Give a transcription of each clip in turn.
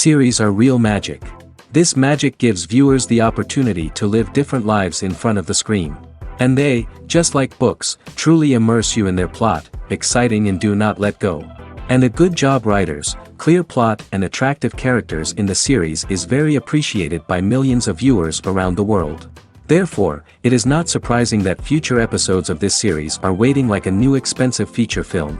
Series are real magic. This magic gives viewers the opportunity to live different lives in front of the screen. And they, just like books, truly immerse you in their plot, exciting and do not let go. And a good job writers, clear plot and attractive characters in the series is very appreciated by millions of viewers around the world. Therefore, it is not surprising that future episodes of this series are waiting like a new expensive feature film.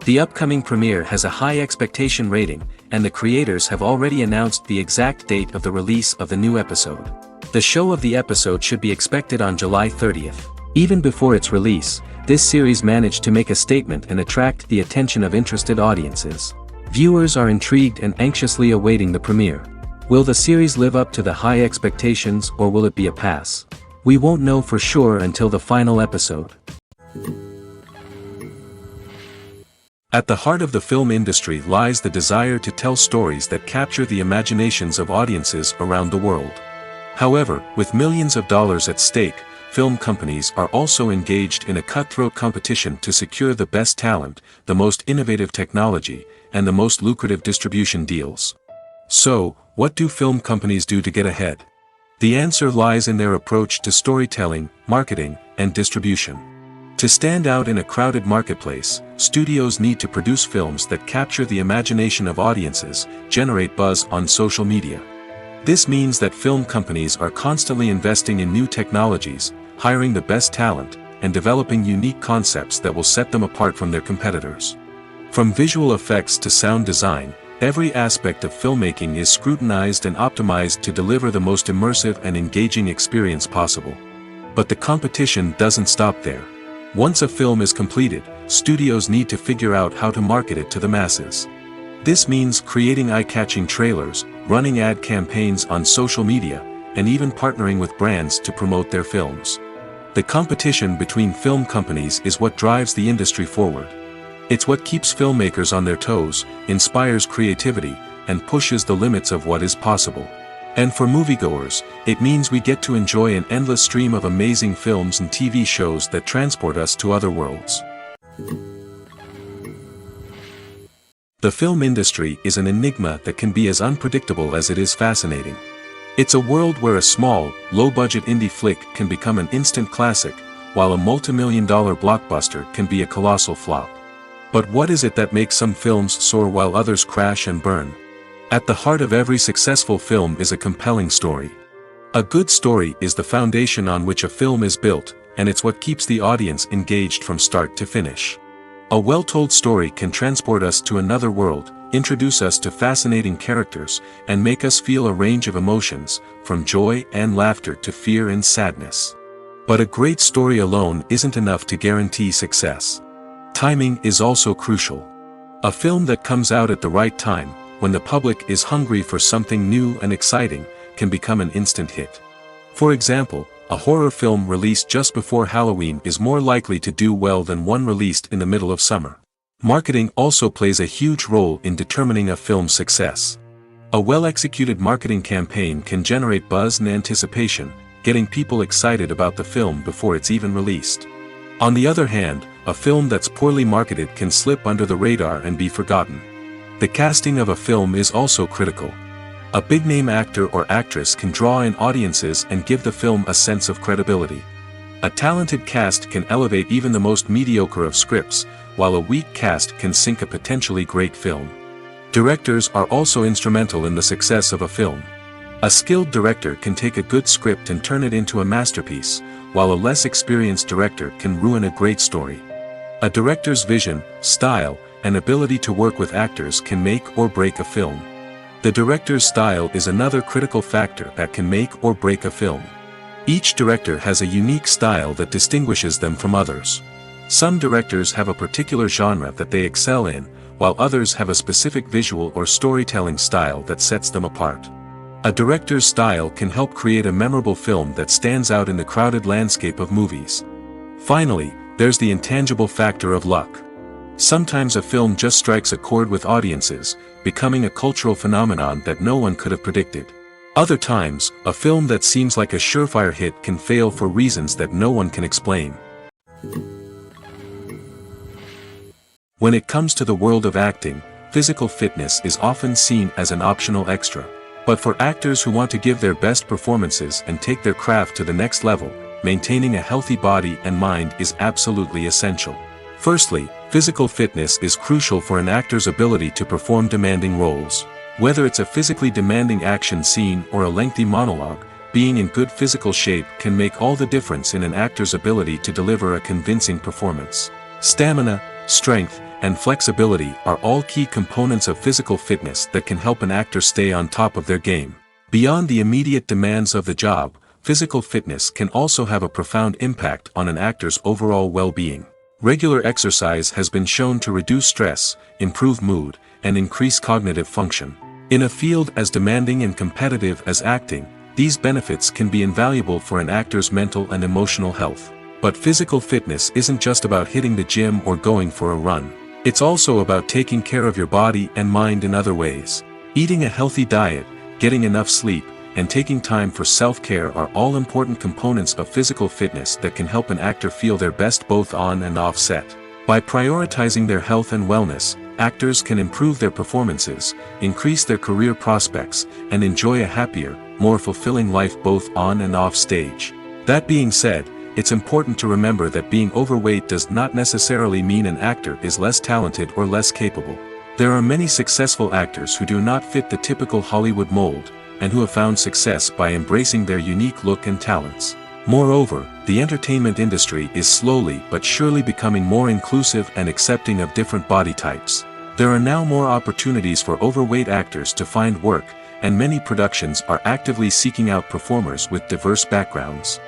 The upcoming premiere has a high expectation rating, and the creators have already announced the exact date of the release of the new episode. The show of the episode should be expected on July 30th. Even before its release, this series managed to make a statement and attract the attention of interested audiences. Viewers are intrigued and anxiously awaiting the premiere. Will the series live up to the high expectations or will it be a pass? We won't know for sure until the final episode. At the heart of the film industry lies the desire to tell stories that capture the imaginations of audiences around the world. However, with millions of dollars at stake, film companies are also engaged in a cutthroat competition to secure the best talent, the most innovative technology, and the most lucrative distribution deals. So, what do film companies do to get ahead? The answer lies in their approach to storytelling, marketing, and distribution. To stand out in a crowded marketplace, studios need to produce films that capture the imagination of audiences, generate buzz on social media. This means that film companies are constantly investing in new technologies, hiring the best talent, and developing unique concepts that will set them apart from their competitors. From visual effects to sound design, every aspect of filmmaking is scrutinized and optimized to deliver the most immersive and engaging experience possible. But the competition doesn't stop there. Once a film is completed, studios need to figure out how to market it to the masses. This means creating eye-catching trailers, running ad campaigns on social media, and even partnering with brands to promote their films. The competition between film companies is what drives the industry forward. It's what keeps filmmakers on their toes, inspires creativity, and pushes the limits of what is possible. And for moviegoers, it means we get to enjoy an endless stream of amazing films and TV shows that transport us to other worlds. The film industry is an enigma that can be as unpredictable as it is fascinating. It's a world where a small, low-budget indie flick can become an instant classic, while a multi-million-dollar blockbuster can be a colossal flop. But what is it that makes some films soar while others crash and burn? At the heart of every successful film is a compelling story. A good story is the foundation on which a film is built, and it's what keeps the audience engaged from start to finish. A well-told story can transport us to another world, introduce us to fascinating characters, and make us feel a range of emotions, from joy and laughter to fear and sadness. But a great story alone isn't enough to guarantee success. Timing is also crucial. A film that comes out at the right time, when the public is hungry for something new and exciting, can become an instant hit. For example, a horror film released just before Halloween is more likely to do well than one released in the middle of summer. Marketing also plays a huge role in determining a film's success. A well-executed marketing campaign can generate buzz and anticipation, getting people excited about the film before it's even released. On the other hand, a film that's poorly marketed can slip under the radar and be forgotten. The casting of a film is also critical. A big-name actor or actress can draw in audiences and give the film a sense of credibility. A talented cast can elevate even the most mediocre of scripts, while a weak cast can sink a potentially great film. Directors are also instrumental in the success of a film. A skilled director can take a good script and turn it into a masterpiece, while a less experienced director can ruin a great story. A director's vision, style, and ability to work with actors can make or break a film. The director's style is another critical factor that can make or break a film. Each director has a unique style that distinguishes them from others. Some directors have a particular genre that they excel in, while others have a specific visual or storytelling style that sets them apart. A director's style can help create a memorable film that stands out in the crowded landscape of movies. Finally, there's the intangible factor of luck. Sometimes a film just strikes a chord with audiences, becoming a cultural phenomenon that no one could have predicted. Other times, a film that seems like a surefire hit can fail for reasons that no one can explain. When it comes to the world of acting, physical fitness is often seen as an optional extra. But for actors who want to give their best performances and take their craft to the next level, maintaining a healthy body and mind is absolutely essential. Firstly, physical fitness is crucial for an actor's ability to perform demanding roles. Whether it's a physically demanding action scene or a lengthy monologue, being in good physical shape can make all the difference in an actor's ability to deliver a convincing performance. Stamina, strength, and flexibility are all key components of physical fitness that can help an actor stay on top of their game. Beyond the immediate demands of the job, physical fitness can also have a profound impact on an actor's overall well-being. Regular exercise has been shown to reduce stress, improve mood, and increase cognitive function. In a field as demanding and competitive as acting, these benefits can be invaluable for an actor's mental and emotional health. But physical fitness isn't just about hitting the gym or going for a run. It's also about taking care of your body and mind in other ways. Eating a healthy diet, getting enough sleep, and taking time for self-care are all important components of physical fitness that can help an actor feel their best both on and off set. By prioritizing their health and wellness, actors can improve their performances, increase their career prospects, and enjoy a happier, more fulfilling life both on and off stage. That being said, it's important to remember that being overweight does not necessarily mean an actor is less talented or less capable. There are many successful actors who do not fit the typical Hollywood mold, and who have found success by embracing their unique look and talents. Moreover, the entertainment industry is slowly but surely becoming more inclusive and accepting of different body types. There are now more opportunities for overweight actors to find work, and many productions are actively seeking out performers with diverse backgrounds.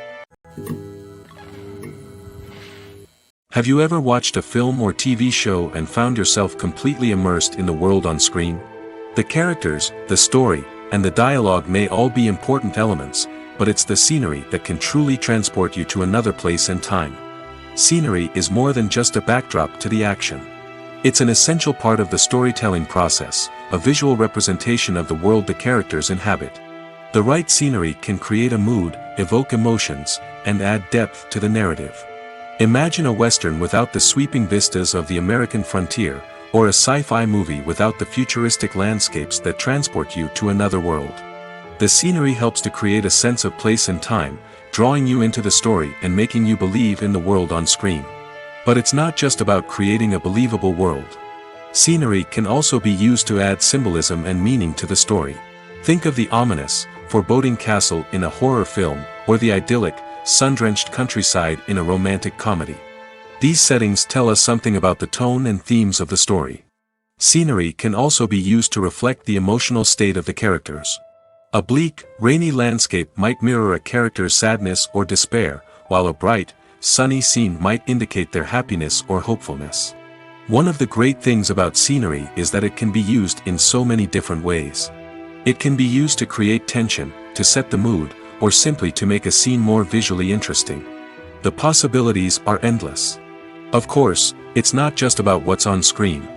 Have you ever watched a film or TV show and found yourself completely immersed in the world on screen? The characters, the story, and the dialogue may all be important elements, but it's the scenery that can truly transport you to another place and time. Scenery is more than just a backdrop to the action. It's an essential part of the storytelling process, a visual representation of the world the characters inhabit. The right scenery can create a mood, evoke emotions, and add depth to the narrative. Imagine a Western without the sweeping vistas of the American frontier, or a sci-fi movie without the futuristic landscapes that transport you to another world. The scenery helps to create a sense of place and time, drawing you into the story and making you believe in the world on screen. But it's not just about creating a believable world. Scenery can also be used to add symbolism and meaning to the story. Think of the ominous, foreboding castle in a horror film, or the idyllic, sun-drenched countryside in a romantic comedy. These settings tell us something about the tone and themes of the story. Scenery can also be used to reflect the emotional state of the characters. A bleak, rainy landscape might mirror a character's sadness or despair, while a bright, sunny scene might indicate their happiness or hopefulness. One of the great things about scenery is that it can be used in so many different ways. It can be used to create tension, to set the mood, or simply to make a scene more visually interesting. The possibilities are endless. Of course, it's not just about what's on screen.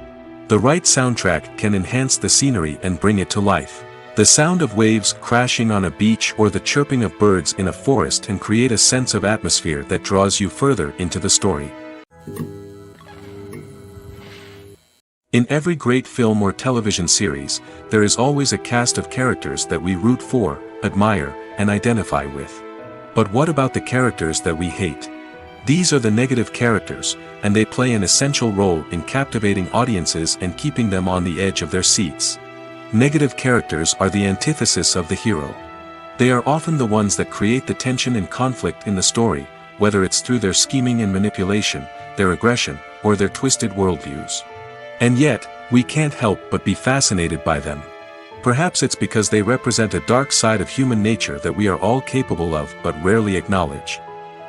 The right soundtrack can enhance the scenery and bring it to life. The sound of waves crashing on a beach or the chirping of birds in a forest can create a sense of atmosphere that draws you further into the story. In every great film or television series, there is always a cast of characters that we root for, admire, and identify with. But what about the characters that we hate? These are the negative characters, and they play an essential role in captivating audiences and keeping them on the edge of their seats. Negative characters are the antithesis of the hero. They are often the ones that create the tension and conflict in the story, whether it's through their scheming and manipulation, their aggression, or their twisted worldviews. And yet, we can't help but be fascinated by them. Perhaps it's because they represent a dark side of human nature that we are all capable of but rarely acknowledge.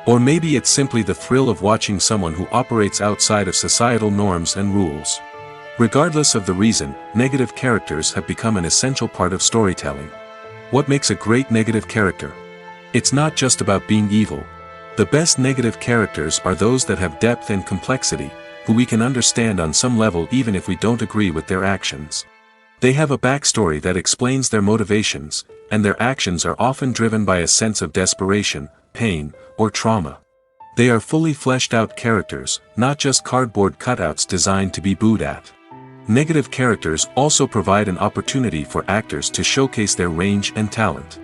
Or maybe it's simply the thrill of watching someone who operates outside of societal norms and rules. Regardless of the reason, negative characters have become an essential part of storytelling. What makes a great negative character? It's not just about being evil. The best negative characters are those that have depth and complexity, who we can understand on some level even if we don't agree with their actions. They have a backstory that explains their motivations, and their actions are often driven by a sense of desperation, pain, or trauma. They are fully fleshed out characters, not just cardboard cutouts designed to be booed at. Negative characters also provide an opportunity for actors to showcase their range and talent.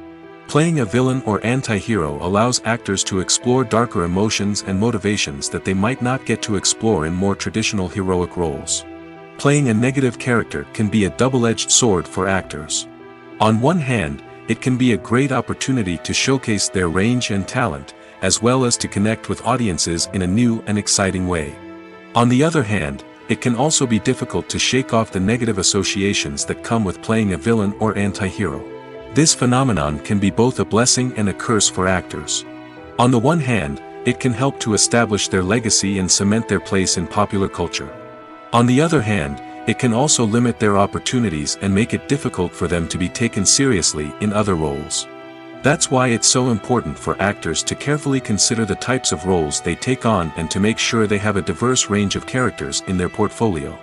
Playing a villain or anti-hero allows actors to explore darker emotions and motivations that they might not get to explore in more traditional heroic roles. Playing a negative character can be a double-edged sword for actors. On one hand, it can be a great opportunity to showcase their range and talent, as well as to connect with audiences in a new and exciting way. On the other hand, it can also be difficult to shake off the negative associations that come with playing a villain or anti-hero. This phenomenon can be both a blessing and a curse for actors. On the one hand, it can help to establish their legacy and cement their place in popular culture. On the other hand, it can also limit their opportunities and make it difficult for them to be taken seriously in other roles. That's why it's so important for actors to carefully consider the types of roles they take on and to make sure they have a diverse range of characters in their portfolio.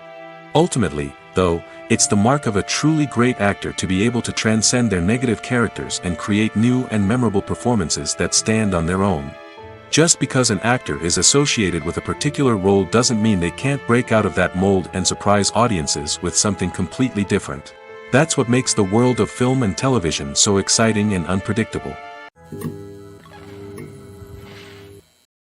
Ultimately, though, it's the mark of a truly great actor to be able to transcend their negative characters and create new and memorable performances that stand on their own. Just because an actor is associated with a particular role doesn't mean they can't break out of that mold and surprise audiences with something completely different. That's what makes the world of film and television so exciting and unpredictable.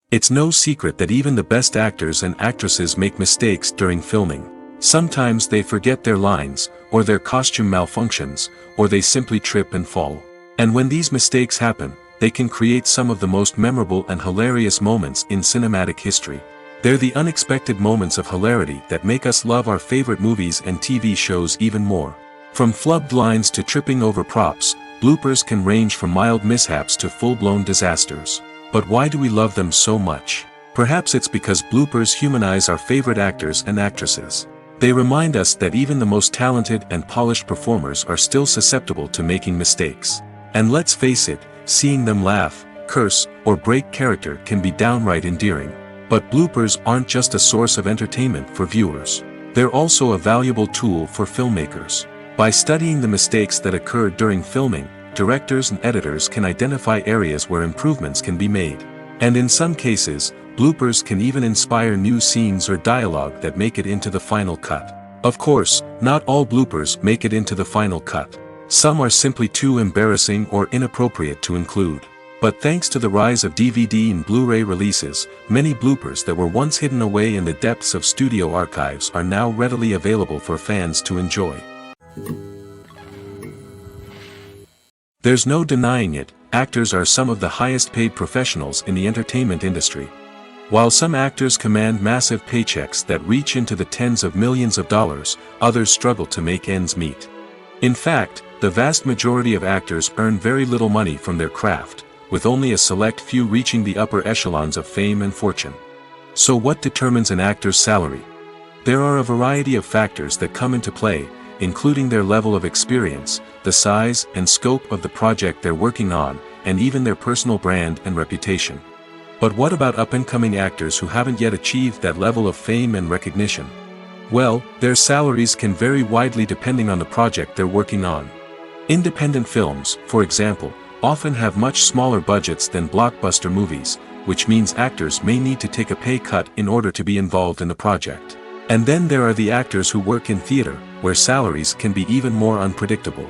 It's no secret that even the best actors and actresses make mistakes during filming. Sometimes they forget their lines, or their costume malfunctions, or they simply trip and fall. And when these mistakes happen, they can create some of the most memorable and hilarious moments in cinematic history. They're the unexpected moments of hilarity that make us love our favorite movies and TV shows even more. From flubbed lines to tripping over props, bloopers can range from mild mishaps to full-blown disasters. But why do we love them so much? Perhaps it's because bloopers humanize our favorite actors and actresses. They remind us that even the most talented and polished performers are still susceptible to making mistakes. And let's face it, seeing them laugh, curse, or break character can be downright endearing. But bloopers aren't just a source of entertainment for viewers. They're also a valuable tool for filmmakers. By studying the mistakes that occur during filming, directors and editors can identify areas where improvements can be made. And in some cases, bloopers can even inspire new scenes or dialogue that make it into the final cut. Of course, not all bloopers make it into the final cut. Some are simply too embarrassing or inappropriate to include. But thanks to the rise of DVD and Blu-ray releases, many bloopers that were once hidden away in the depths of studio archives are now readily available for fans to enjoy. There's no denying it, actors are some of the highest paid professionals in the entertainment industry. While some actors command massive paychecks that reach into the tens of millions of dollars, others struggle to make ends meet. In fact, the vast majority of actors earn very little money from their craft, with only a select few reaching the upper echelons of fame and fortune. So what determines an actor's salary? There are a variety of factors that come into play, including their level of experience, the size and scope of the project they're working on, and even their personal brand and reputation. But what about up-and-coming actors who haven't yet achieved that level of fame and recognition? Well, their salaries can vary widely depending on the project they're working on. Independent films, for example, often have much smaller budgets than blockbuster movies, which means actors may need to take a pay cut in order to be involved in the project. And then there are the actors who work in theater, where salaries can be even more unpredictable.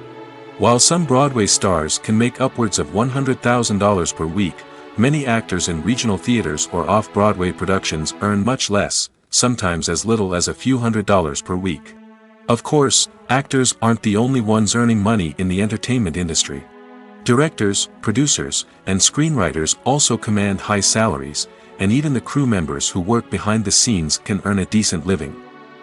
While some Broadway stars can make upwards of $100,000 per week, many actors in regional theaters or off-Broadway productions earn much less, sometimes as little as a few $100s per week. Of course, actors aren't the only ones earning money in the entertainment industry. Directors, producers, and screenwriters also command high salaries, and even the crew members who work behind the scenes can earn a decent living.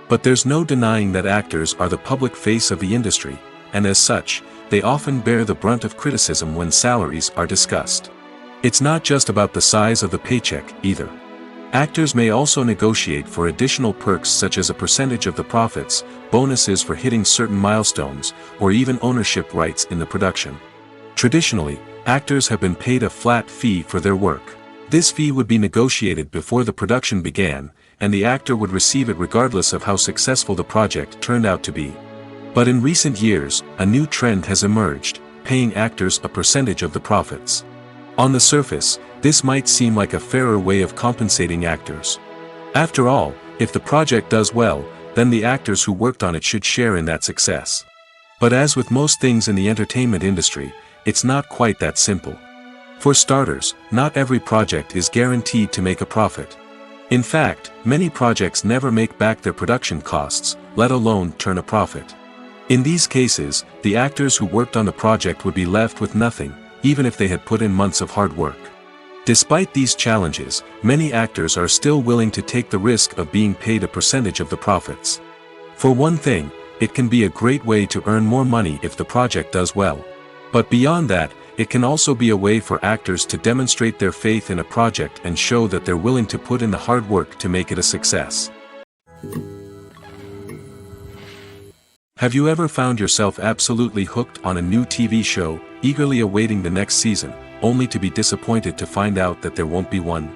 But there's no denying that actors are the public face of the industry, and as such, they often bear the brunt of criticism when salaries are discussed. It's not just about the size of the paycheck, either. Actors may also negotiate for additional perks such as a percentage of the profits, bonuses for hitting certain milestones, or even ownership rights in the production. Traditionally, actors have been paid a flat fee for their work. This fee would be negotiated before the production began, and the actor would receive it regardless of how successful the project turned out to be. But in recent years, a new trend has emerged, paying actors a percentage of the profits. On the surface, this might seem like a fairer way of compensating actors. After all, if the project does well, then the actors who worked on it should share in that success. But as with most things in the entertainment industry, it's not quite that simple. For starters, not every project is guaranteed to make a profit. In fact, many projects never make back their production costs, let alone turn a profit. In these cases, the actors who worked on the project would be left with nothing, even if they had put in months of hard work. Despite these challenges, many actors are still willing to take the risk of being paid a percentage of the profits. For one thing, it can be a great way to earn more money if the project does well. But beyond that, it can also be a way for actors to demonstrate their faith in a project and show that they're willing to put in the hard work to make it a success. Have you ever found yourself absolutely hooked on a new TV show, eagerly awaiting the next season, only to be disappointed to find out that there won't be one?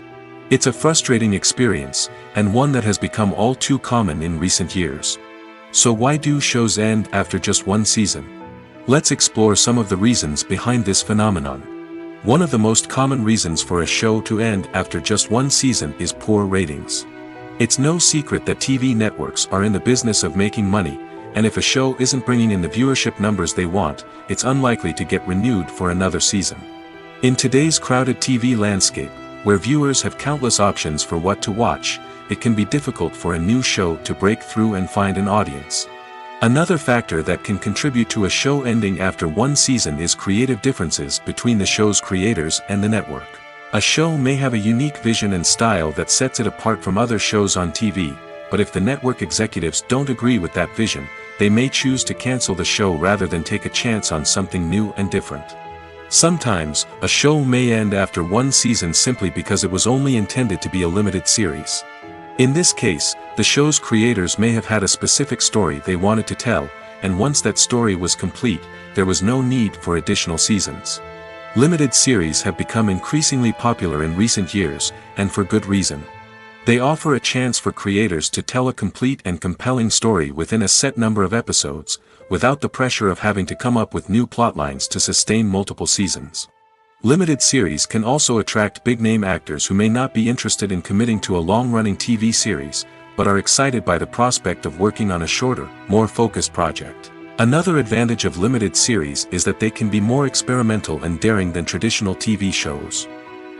It's a frustrating experience, and one that has become all too common in recent years. So why do shows end after just one season? Let's explore some of the reasons behind this phenomenon. One of the most common reasons for a show to end after just one season is poor ratings. It's no secret that TV networks are in the business of making money, and if a show isn't bringing in the viewership numbers they want, it's unlikely to get renewed for another season. In today's crowded TV landscape, where viewers have countless options for what to watch, it can be difficult for a new show to break through and find an audience. Another factor that can contribute to a show ending after one season is creative differences between the show's creators and the network. A show may have a unique vision and style that sets it apart from other shows on TV, but if the network executives don't agree with that vision, they may choose to cancel the show rather than take a chance on something new and different. Sometimes, a show may end after one season simply because it was only intended to be a limited series. In this case, the show's creators may have had a specific story they wanted to tell, and once that story was complete, there was no need for additional seasons. Limited series have become increasingly popular in recent years, and for good reason. They offer a chance for creators to tell a complete and compelling story within a set number of episodes, without the pressure of having to come up with new plotlines to sustain multiple seasons. Limited series can also attract big-name actors who may not be interested in committing to a long-running TV series, but are excited by the prospect of working on a shorter, more focused project. Another advantage of limited series is that they can be more experimental and daring than traditional TV shows.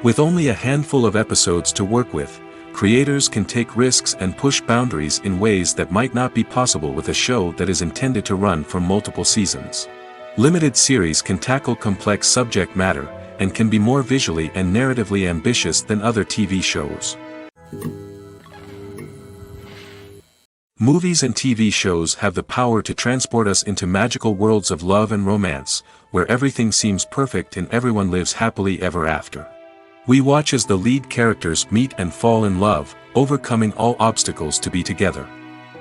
With only a handful of episodes to work with, creators can take risks and push boundaries in ways that might not be possible with a show that is intended to run for multiple seasons. Limited series can tackle complex subject matter, and can be more visually and narratively ambitious than other TV shows. Movies and TV shows have the power to transport us into magical worlds of love and romance, where everything seems perfect and everyone lives happily ever after. We watch as the lead characters meet and fall in love, overcoming all obstacles to be together.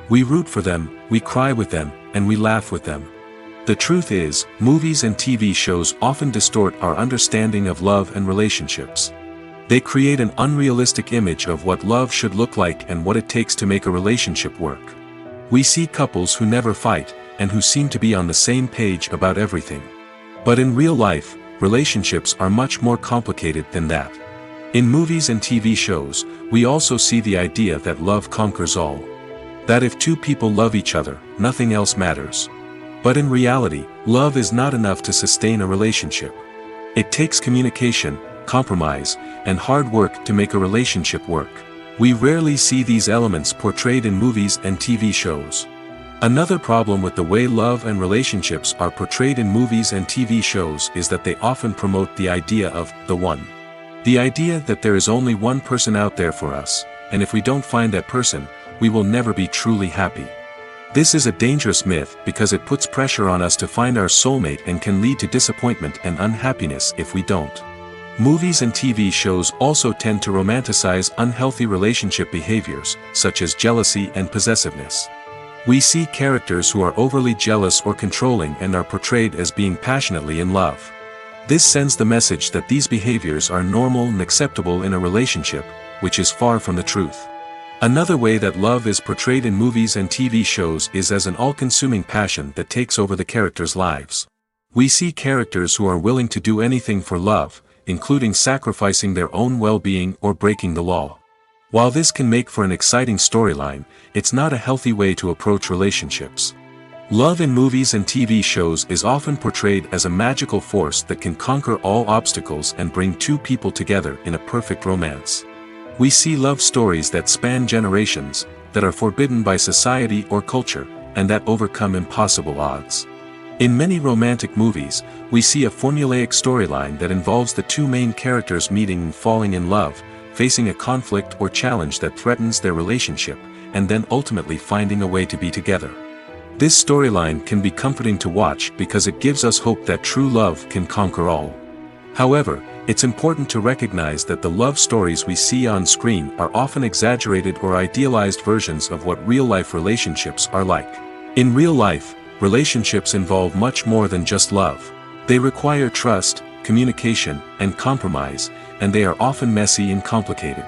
We root for them, we cry with them, and we laugh with them. The truth is, movies and TV shows often distort our understanding of love and relationships. They create an unrealistic image of what love should look like and what it takes to make a relationship work. We see couples who never fight, and who seem to be on the same page about everything. But in real life, relationships are much more complicated than that. In movies and TV shows, we also see the idea that love conquers all. That if two people love each other, nothing else matters. But in reality, love is not enough to sustain a relationship. It takes communication, compromise, and hard work to make a relationship work. We rarely see these elements portrayed in movies and TV shows. Another problem with the way love and relationships are portrayed in movies and TV shows is that they often promote the idea of the one. The idea that there is only one person out there for us, and if we don't find that person, we will never be truly happy. This is a dangerous myth because it puts pressure on us to find our soulmate and can lead to disappointment and unhappiness if we don't. Movies and TV shows also tend to romanticize unhealthy relationship behaviors, such as jealousy and possessiveness. We see characters who are overly jealous or controlling and are portrayed as being passionately in love. This sends the message that these behaviors are normal and acceptable in a relationship, which is far from the truth. Another way that love is portrayed in movies and TV shows is as an all-consuming passion that takes over the characters' lives. We see characters who are willing to do anything for love, including sacrificing their own well-being or breaking the law. While this can make for an exciting storyline, it's not a healthy way to approach relationships. Love in movies and TV shows is often portrayed as a magical force that can conquer all obstacles and bring two people together in a perfect romance. We see love stories that span generations, that are forbidden by society or culture, and that overcome impossible odds. In many romantic movies, we see a formulaic storyline that involves the two main characters meeting and falling in love, facing a conflict or challenge that threatens their relationship, and then ultimately finding a way to be together. This storyline can be comforting to watch because it gives us hope that true love can conquer all. However, it's important to recognize that the love stories we see on screen are often exaggerated or idealized versions of what real-life relationships are like. In real life, relationships involve much more than just love. They require trust, communication, and compromise, and they are often messy and complicated.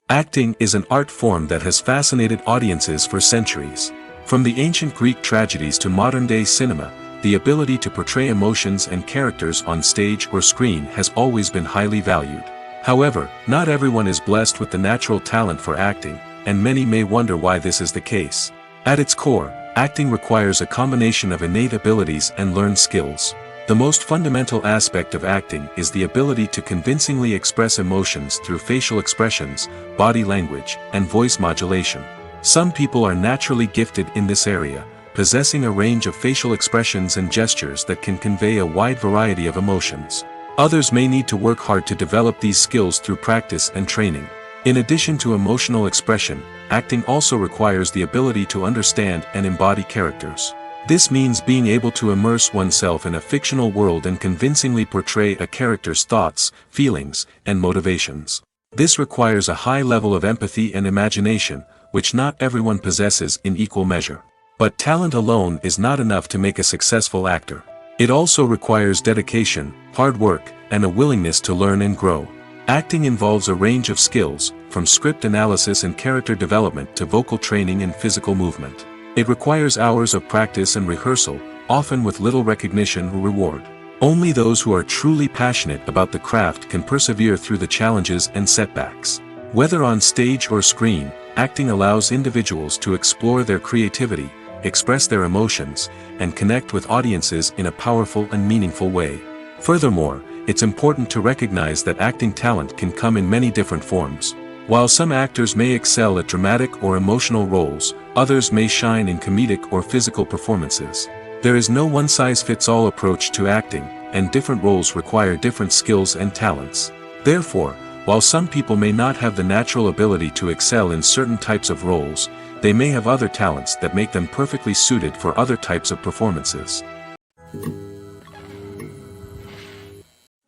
Acting is an art form that has fascinated audiences for centuries. From the ancient Greek tragedies to modern-day cinema, the ability to portray emotions and characters on stage or screen has always been highly valued. However, not everyone is blessed with the natural talent for acting, and many may wonder why this is the case. At its core, acting requires a combination of innate abilities and learned skills. The most fundamental aspect of acting is the ability to convincingly express emotions through facial expressions, body language, and voice modulation. Some people are naturally gifted in this area, possessing a range of facial expressions and gestures that can convey a wide variety of emotions. Others may need to work hard to develop these skills through practice and training. In addition to emotional expression, acting also requires the ability to understand and embody characters. This means being able to immerse oneself in a fictional world and convincingly portray a character's thoughts, feelings, and motivations. This requires a high level of empathy and imagination, which not everyone possesses in equal measure. But talent alone is not enough to make a successful actor. It also requires dedication, hard work, and a willingness to learn and grow. Acting involves a range of skills, from script analysis and character development to vocal training and physical movement. It requires hours of practice and rehearsal, often with little recognition or reward. Only those who are truly passionate about the craft can persevere through the challenges and setbacks. Whether on stage or screen, acting allows individuals to explore their creativity, express their emotions, and connect with audiences in a powerful and meaningful way. Furthermore, it's important to recognize that acting talent can come in many different forms. While some actors may excel at dramatic or emotional roles, others may shine in comedic or physical performances. There is no one-size-fits-all approach to acting, and different roles require different skills and talents. Therefore, while some people may not have the natural ability to excel in certain types of roles, they may have other talents that make them perfectly suited for other types of performances.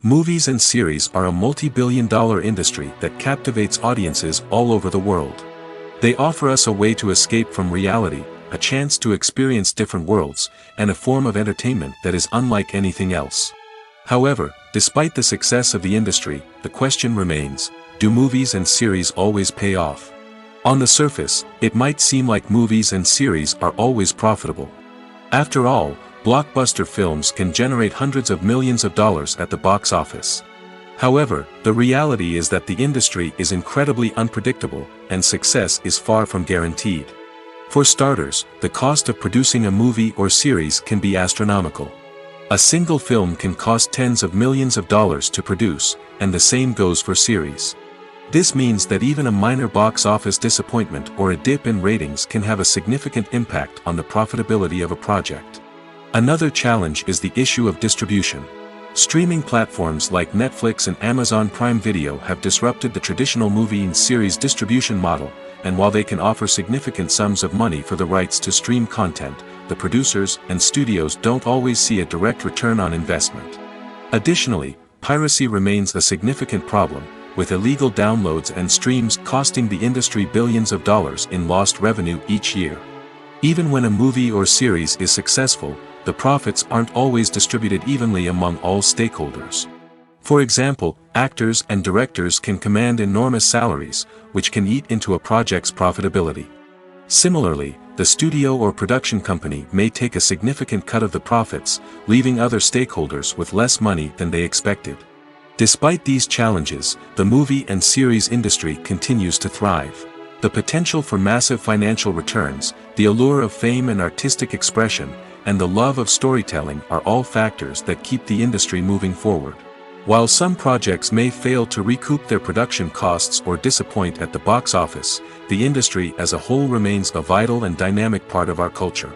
Movies and series are a multi-billion-dollar industry that captivates audiences all over the world. They offer us a way to escape from reality, a chance to experience different worlds, and a form of entertainment that is unlike anything else. However, despite the success of the industry, the question remains, do movies and series always pay off? On the surface, it might seem like movies and series are always profitable. After all, blockbuster films can generate hundreds of millions of dollars at the box office. However, the reality is that the industry is incredibly unpredictable, and success is far from guaranteed. For starters, the cost of producing a movie or series can be astronomical. A single film can cost tens of millions of dollars to produce, and the same goes for series. This means that even a minor box office disappointment or a dip in ratings can have a significant impact on the profitability of a project. Another challenge is the issue of distribution. Streaming platforms like Netflix and Amazon Prime Video have disrupted the traditional movie and series distribution model, and while they can offer significant sums of money for the rights to stream content, the producers and studios don't always see a direct return on investment. Additionally, piracy remains a significant problem, with illegal downloads and streams costing the industry billions of dollars in lost revenue each year. Even when a movie or series is successful, the profits aren't always distributed evenly among all stakeholders. For example, actors and directors can command enormous salaries, which can eat into a project's profitability. Similarly, the studio or production company may take a significant cut of the profits, leaving other stakeholders with less money than they expected. Despite these challenges, the movie and series industry continues to thrive. The potential for massive financial returns, the allure of fame and artistic expression, and the love of storytelling are all factors that keep the industry moving forward. While some projects may fail to recoup their production costs or disappoint at the box office, the industry as a whole remains a vital and dynamic part of our culture.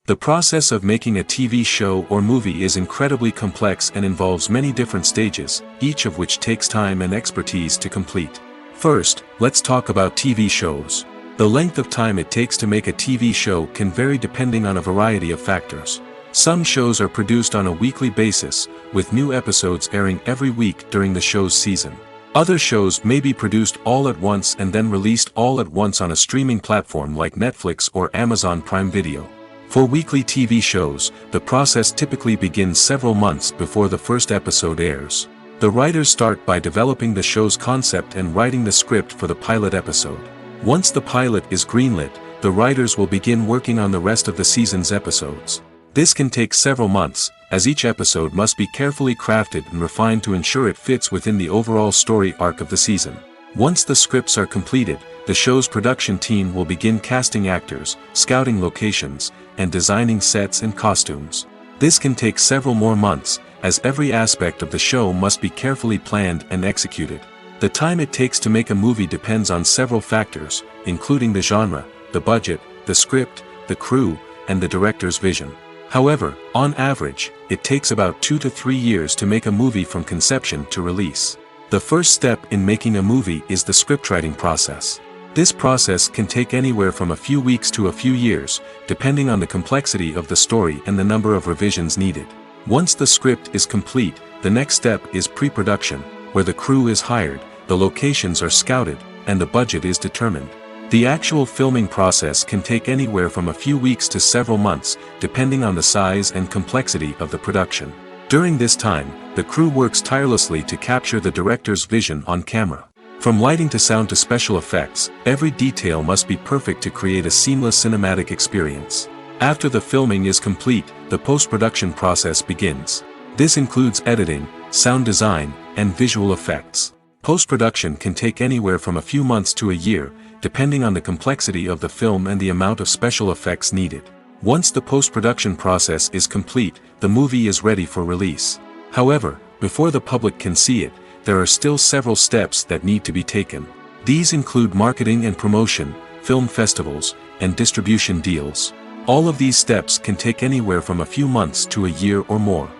The process of making a TV show or movie is incredibly complex and involves many different stages, each of which takes time and expertise to complete. First, let's talk about TV shows. The length of time it takes to make a TV show can vary depending on a variety of factors. Some shows are produced on a weekly basis, with new episodes airing every week during the show's season. Other shows may be produced all at once and then released all at once on a streaming platform like Netflix or Amazon Prime Video. For weekly TV shows, the process typically begins several months before the first episode airs. The writers start by developing the show's concept and writing the script for the pilot episode. Once the pilot is greenlit, the writers will begin working on the rest of the season's episodes. This can take several months, as each episode must be carefully crafted and refined to ensure it fits within the overall story arc of the season. Once the scripts are completed, the show's production team will begin casting actors, scouting locations, and designing sets and costumes. This can take several more months, as every aspect of the show must be carefully planned and executed. The time it takes to make a movie depends on several factors, including the genre, the budget, the script, the crew, and the director's vision. However, on average, it takes about 2 to 3 years to make a movie from conception to release. The first step in making a movie is the scriptwriting process. This process can take anywhere from a few weeks to a few years, depending on the complexity of the story and the number of revisions needed. Once the script is complete, the next step is pre-production, where the crew is hired, the locations are scouted, and the budget is determined. The actual filming process can take anywhere from a few weeks to several months, depending on the size and complexity of the production. During this time, the crew works tirelessly to capture the director's vision on camera. From lighting to sound to special effects, every detail must be perfect to create a seamless cinematic experience. After the filming is complete, the post-production process begins. This includes editing, sound design, and visual effects. Post-production can take anywhere from a few months to a year, depending on the complexity of the film and the amount of special effects needed. Once the post-production process is complete, the movie is ready for release. However, before the public can see it, there are still several steps that need to be taken. These include marketing and promotion, film festivals, and distribution deals. All of these steps can take anywhere from a few months to a year or more.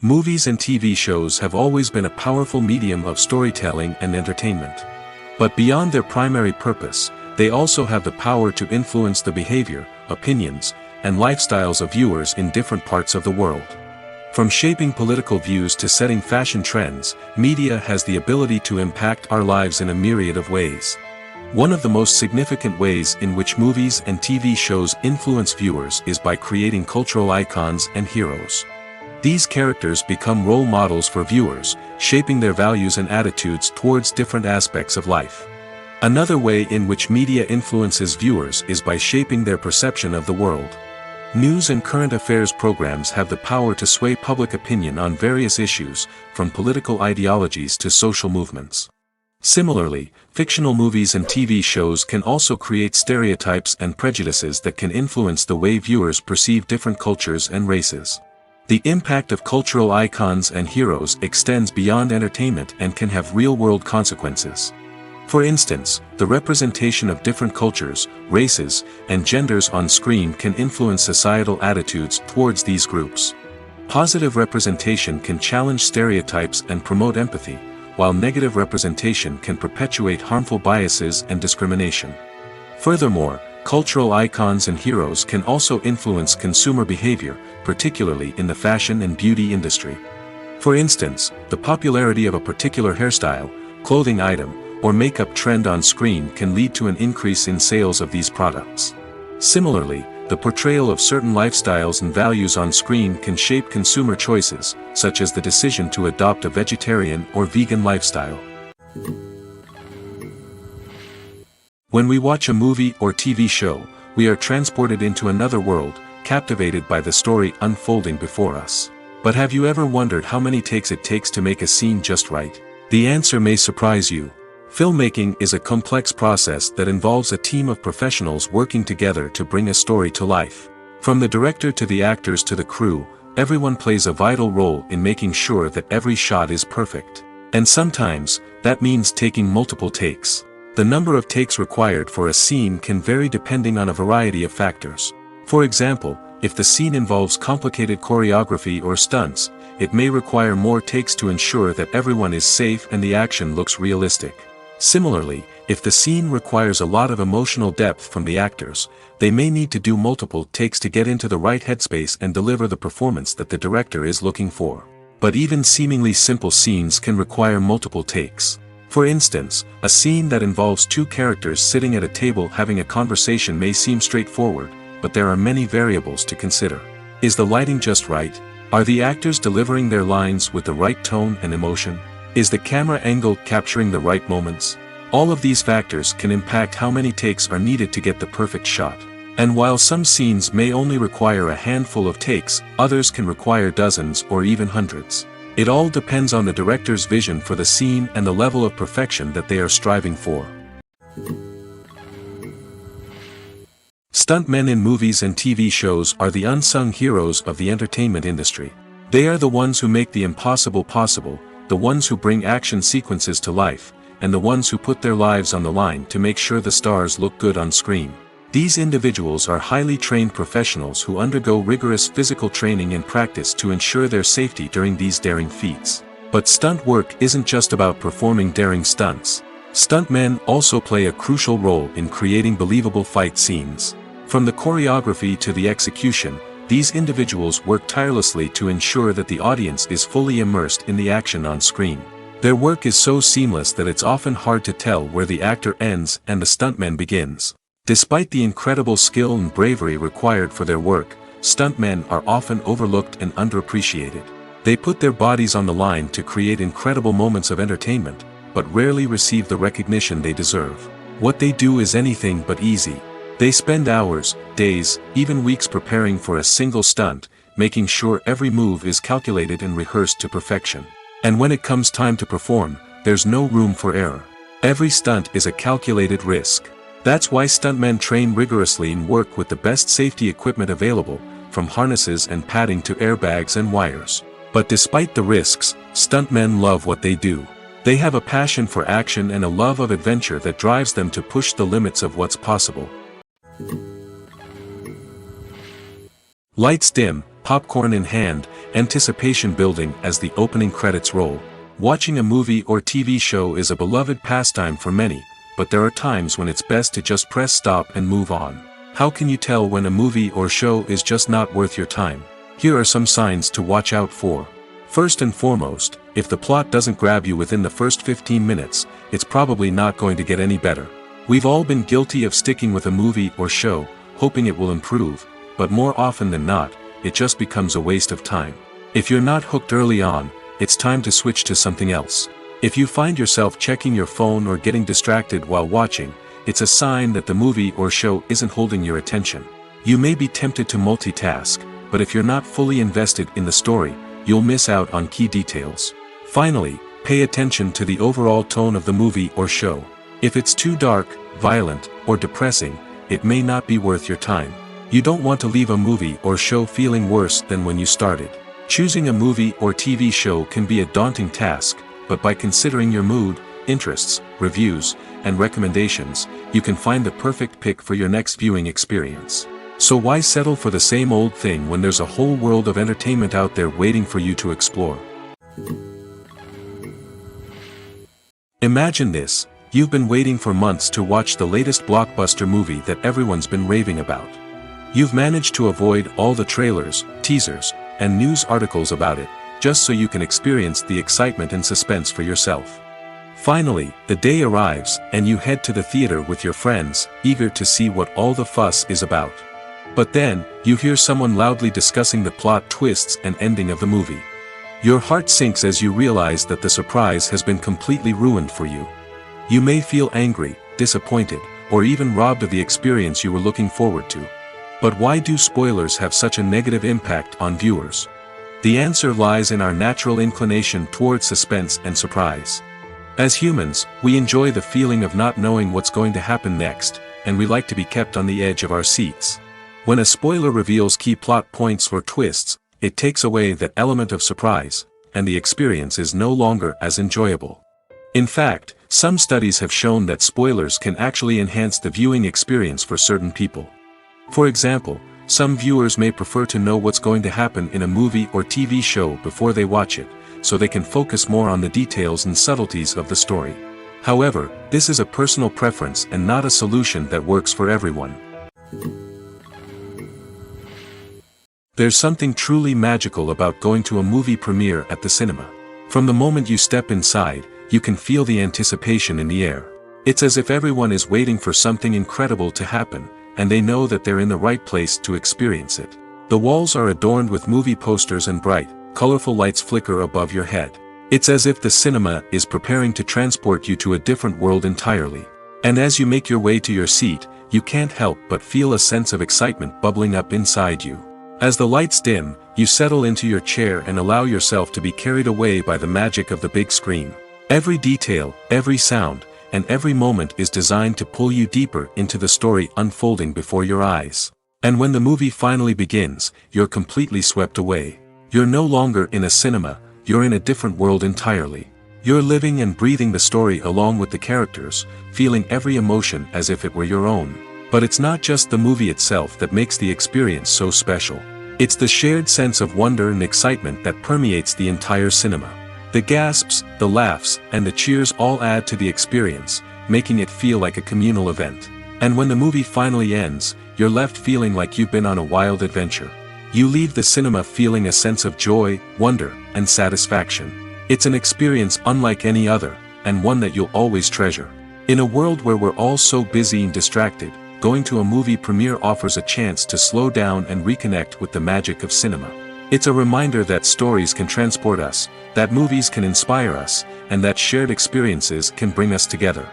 Movies and TV shows have always been a powerful medium of storytelling and entertainment. But beyond their primary purpose, they also have the power to influence the behavior, opinions, and lifestyles of viewers in different parts of the world. From shaping political views to setting fashion trends, media has the ability to impact our lives in a myriad of ways. One of the most significant ways in which movies and TV shows influence viewers is by creating cultural icons and heroes. These characters become role models for viewers, shaping their values and attitudes towards different aspects of life. Another way in which media influences viewers is by shaping their perception of the world. News and current affairs programs have the power to sway public opinion on various issues, from political ideologies to social movements. Similarly, fictional movies and TV shows can also create stereotypes and prejudices that can influence the way viewers perceive different cultures and races. The impact of cultural icons and heroes extends beyond entertainment and can have real-world consequences. For instance, the representation of different cultures, races, and genders on screen can influence societal attitudes towards these groups. Positive representation can challenge stereotypes and promote empathy, while negative representation can perpetuate harmful biases and discrimination. Furthermore, cultural icons and heroes can also influence consumer behavior, particularly in the fashion and beauty industry. For instance, the popularity of a particular hairstyle, clothing item, or makeup trend on screen can lead to an increase in sales of these products. Similarly, the portrayal of certain lifestyles and values on screen can shape consumer choices, such as the decision to adopt a vegetarian or vegan lifestyle. When we watch a movie or TV show, we are transported into another world, captivated by the story unfolding before us. But have you ever wondered how many takes it takes to make a scene just right? The answer may surprise you. Filmmaking is a complex process that involves a team of professionals working together to bring a story to life. From the director to the actors to the crew, everyone plays a vital role in making sure that every shot is perfect. And sometimes, that means taking multiple takes. The number of takes required for a scene can vary depending on a variety of factors. For example, if the scene involves complicated choreography or stunts, it may require more takes to ensure that everyone is safe and the action looks realistic. Similarly, if the scene requires a lot of emotional depth from the actors, they may need to do multiple takes to get into the right headspace and deliver the performance that the director is looking for. But even seemingly simple scenes can require multiple takes. For instance, a scene that involves two characters sitting at a table having a conversation may seem straightforward, but there are many variables to consider. Is the lighting just right? Are the actors delivering their lines with the right tone and emotion? Is the camera angle capturing the right moments? All of these factors can impact how many takes are needed to get the perfect shot. And while some scenes may only require a handful of takes, others can require dozens or even hundreds. It all depends on the director's vision for the scene and the level of perfection that they are striving for. Stuntmen in movies and TV shows are the unsung heroes of the entertainment industry. They are the ones who make the impossible possible, the ones who bring action sequences to life, and the ones who put their lives on the line to make sure the stars look good on screen. These individuals are highly trained professionals who undergo rigorous physical training and practice to ensure their safety during these daring feats. But stunt work isn't just about performing daring stunts. Stuntmen also play a crucial role in creating believable fight scenes. From the choreography to the execution, these individuals work tirelessly to ensure that the audience is fully immersed in the action on screen. Their work is so seamless that it's often hard to tell where the actor ends and the stuntman begins. Despite the incredible skill and bravery required for their work, stuntmen are often overlooked and underappreciated. They put their bodies on the line to create incredible moments of entertainment, but rarely receive the recognition they deserve. What they do is anything but easy. They spend hours, days, even weeks preparing for a single stunt, making sure every move is calculated and rehearsed to perfection. And when it comes time to perform, there's no room for error. Every stunt is a calculated risk. That's why stuntmen train rigorously and work with the best safety equipment available, from harnesses and padding to airbags and wires. But despite the risks, stuntmen love what they do. They have a passion for action and a love of adventure that drives them to push the limits of what's possible. Lights dim, popcorn in hand, anticipation building as the opening credits roll. Watching a movie or TV show is a beloved pastime for many, but there are times when it's best to just press stop and move on. How can you tell when a movie or show is just not worth your time? Here are some signs to watch out for. First and foremost, if the plot doesn't grab you within the first 15 minutes, it's probably not going to get any better. We've all been guilty of sticking with a movie or show, hoping it will improve, but more often than not, it just becomes a waste of time. If you're not hooked early on, it's time to switch to something else. If you find yourself checking your phone or getting distracted while watching, it's a sign that the movie or show isn't holding your attention. You may be tempted to multitask, but if you're not fully invested in the story, you'll miss out on key details. Finally, pay attention to the overall tone of the movie or show. If it's too dark, violent, or depressing, it may not be worth your time. You don't want to leave a movie or show feeling worse than when you started. Choosing a movie or TV show can be a daunting task, but by considering your mood, interests, reviews, and recommendations, you can find the perfect pick for your next viewing experience. So why settle for the same old thing when there's a whole world of entertainment out there waiting for you to explore? Imagine this: you've been waiting for months to watch the latest blockbuster movie that everyone's been raving about. You've managed to avoid all the trailers, teasers, and news articles about it, just so you can experience the excitement and suspense for yourself. Finally, the day arrives, and you head to the theater with your friends, eager to see what all the fuss is about. But then, you hear someone loudly discussing the plot twists and ending of the movie. Your heart sinks as you realize that the surprise has been completely ruined for you. You may feel angry, disappointed, or even robbed of the experience you were looking forward to. But why do spoilers have such a negative impact on viewers? The answer lies in our natural inclination toward suspense and surprise. As humans, we enjoy the feeling of not knowing what's going to happen next, and we like to be kept on the edge of our seats. When a spoiler reveals key plot points or twists, it takes away that element of surprise, and the experience is no longer as enjoyable. In fact, some studies have shown that spoilers can actually enhance the viewing experience for certain people. For example, some viewers may prefer to know what's going to happen in a movie or TV show before they watch it, so they can focus more on the details and subtleties of the story. However, this is a personal preference and not a solution that works for everyone. There's something truly magical about going to a movie premiere at the cinema. From the moment you step inside, you can feel the anticipation in the air. It's as if everyone is waiting for something incredible to happen, and they know that they're in the right place to experience it. The walls are adorned with movie posters and bright, colorful lights flicker above your head. It's as if the cinema is preparing to transport you to a different world entirely. And as you make your way to your seat, you can't help but feel a sense of excitement bubbling up inside you. As the lights dim, you settle into your chair and allow yourself to be carried away by the magic of the big screen. Every detail, every sound, and every moment is designed to pull you deeper into the story unfolding before your eyes. And when the movie finally begins, you're completely swept away. You're no longer in a cinema, you're in a different world entirely. You're living and breathing the story along with the characters, feeling every emotion as if it were your own. But it's not just the movie itself that makes the experience so special. It's the shared sense of wonder and excitement that permeates the entire cinema. The gasps, the laughs, and the cheers all add to the experience, making it feel like a communal event. And when the movie finally ends, you're left feeling like you've been on a wild adventure. You leave the cinema feeling a sense of joy, wonder, and satisfaction. It's an experience unlike any other, and one that you'll always treasure. In a world where we're all so busy and distracted, going to a movie premiere offers a chance to slow down and reconnect with the magic of cinema. It's a reminder that stories can transport us, that movies can inspire us, and that shared experiences can bring us together.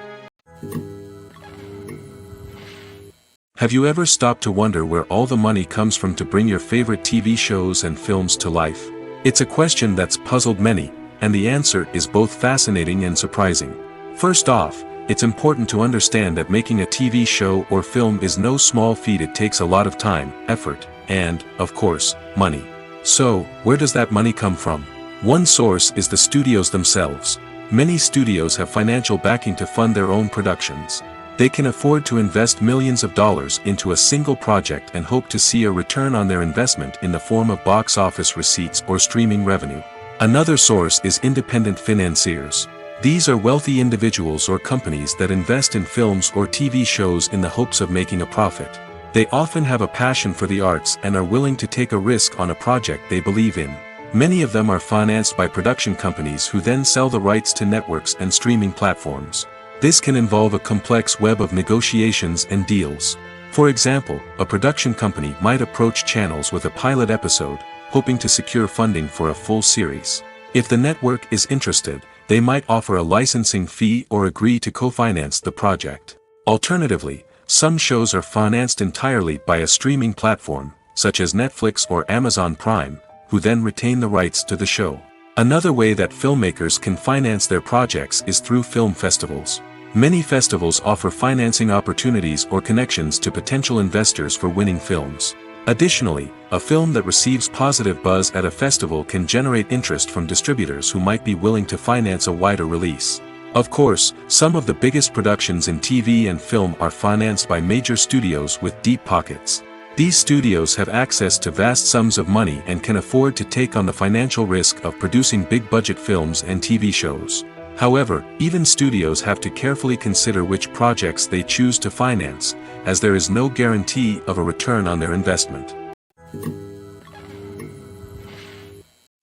Have you ever stopped to wonder where all the money comes from to bring your favorite TV shows and films to life? It's a question that's puzzled many, and the answer is both fascinating and surprising. First off, it's important to understand that making a TV show or film is no small feat. It takes a lot of time, effort, and, of course, money. So, where does that money come from? One source is the studios themselves. Many studios have financial backing to fund their own productions. They can afford to invest millions of dollars into a single project and hope to see a return on their investment in the form of box office receipts or streaming revenue. Another source is independent financiers. These are wealthy individuals or companies that invest in films or TV shows in the hopes of making a profit. They often have a passion for the arts and are willing to take a risk on a project they believe in. Many of them are financed by production companies who then sell the rights to networks and streaming platforms. This can involve a complex web of negotiations and deals. For example, a production company might approach channels with a pilot episode, hoping to secure funding for a full series. If the network is interested, they might offer a licensing fee or agree to co-finance the project. Alternatively, some shows are financed entirely by a streaming platform, such as Netflix or Amazon Prime, who then retain the rights to the show. Another way that filmmakers can finance their projects is through film festivals. Many festivals offer financing opportunities or connections to potential investors for winning films. Additionally, a film that receives positive buzz at a festival can generate interest from distributors who might be willing to finance a wider release. Of course, some of the biggest productions in TV and film are financed by major studios with deep pockets. These studios have access to vast sums of money and can afford to take on the financial risk of producing big-budget films and TV shows. However, even studios have to carefully consider which projects they choose to finance, as there is no guarantee of a return on their investment.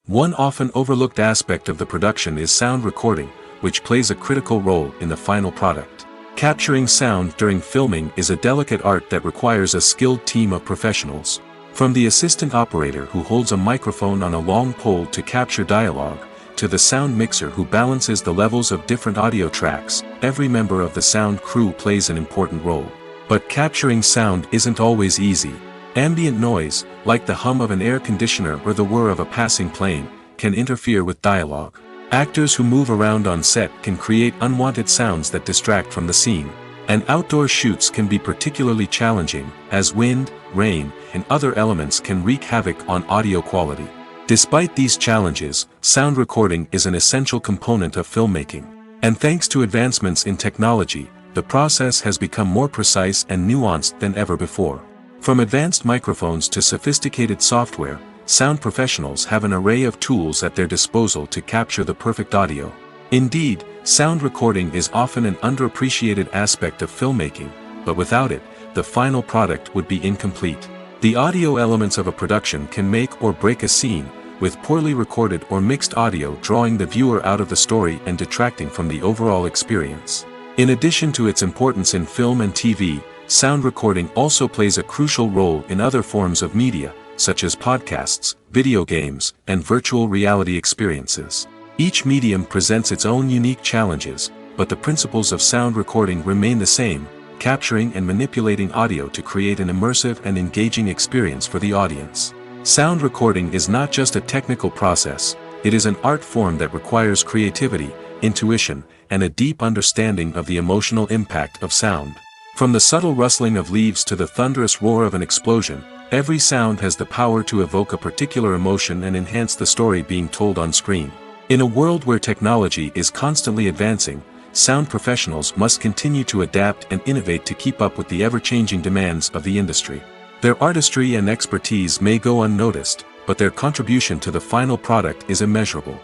One often overlooked aspect of the production is sound recording, which plays a critical role in the final product. Capturing sound during filming is a delicate art that requires a skilled team of professionals. From the assistant operator who holds a microphone on a long pole to capture dialogue, to the sound mixer who balances the levels of different audio tracks, every member of the sound crew plays an important role. But capturing sound isn't always easy. Ambient noise, like the hum of an air conditioner or the whir of a passing plane, can interfere with dialogue. Actors who move around on set can create unwanted sounds that distract from the scene. And outdoor shoots can be particularly challenging, as wind, rain, and other elements can wreak havoc on audio quality. Despite these challenges, sound recording is an essential component of filmmaking. And thanks to advancements in technology, the process has become more precise and nuanced than ever before. From advanced microphones to sophisticated software, sound professionals have an array of tools at their disposal to capture the perfect audio. Indeed, sound recording is often an underappreciated aspect of filmmaking, but without it, the final product would be incomplete. The audio elements of a production can make or break a scene, with poorly recorded or mixed audio drawing the viewer out of the story and detracting from the overall experience. In addition to its importance in film and TV, sound recording also plays a crucial role in other forms of media, such as podcasts, video games, and virtual reality experiences. Each medium presents its own unique challenges, but the principles of sound recording remain the same, capturing and manipulating audio to create an immersive and engaging experience for the audience. Sound recording is not just a technical process, it is an art form that requires creativity, intuition, and a deep understanding of the emotional impact of sound. From the subtle rustling of leaves to the thunderous roar of an explosion, every sound has the power to evoke a particular emotion and enhance the story being told on screen. In a world where technology is constantly advancing, sound professionals must continue to adapt and innovate to keep up with the ever-changing demands of the industry. Their artistry and expertise may go unnoticed, but their contribution to the final product is immeasurable.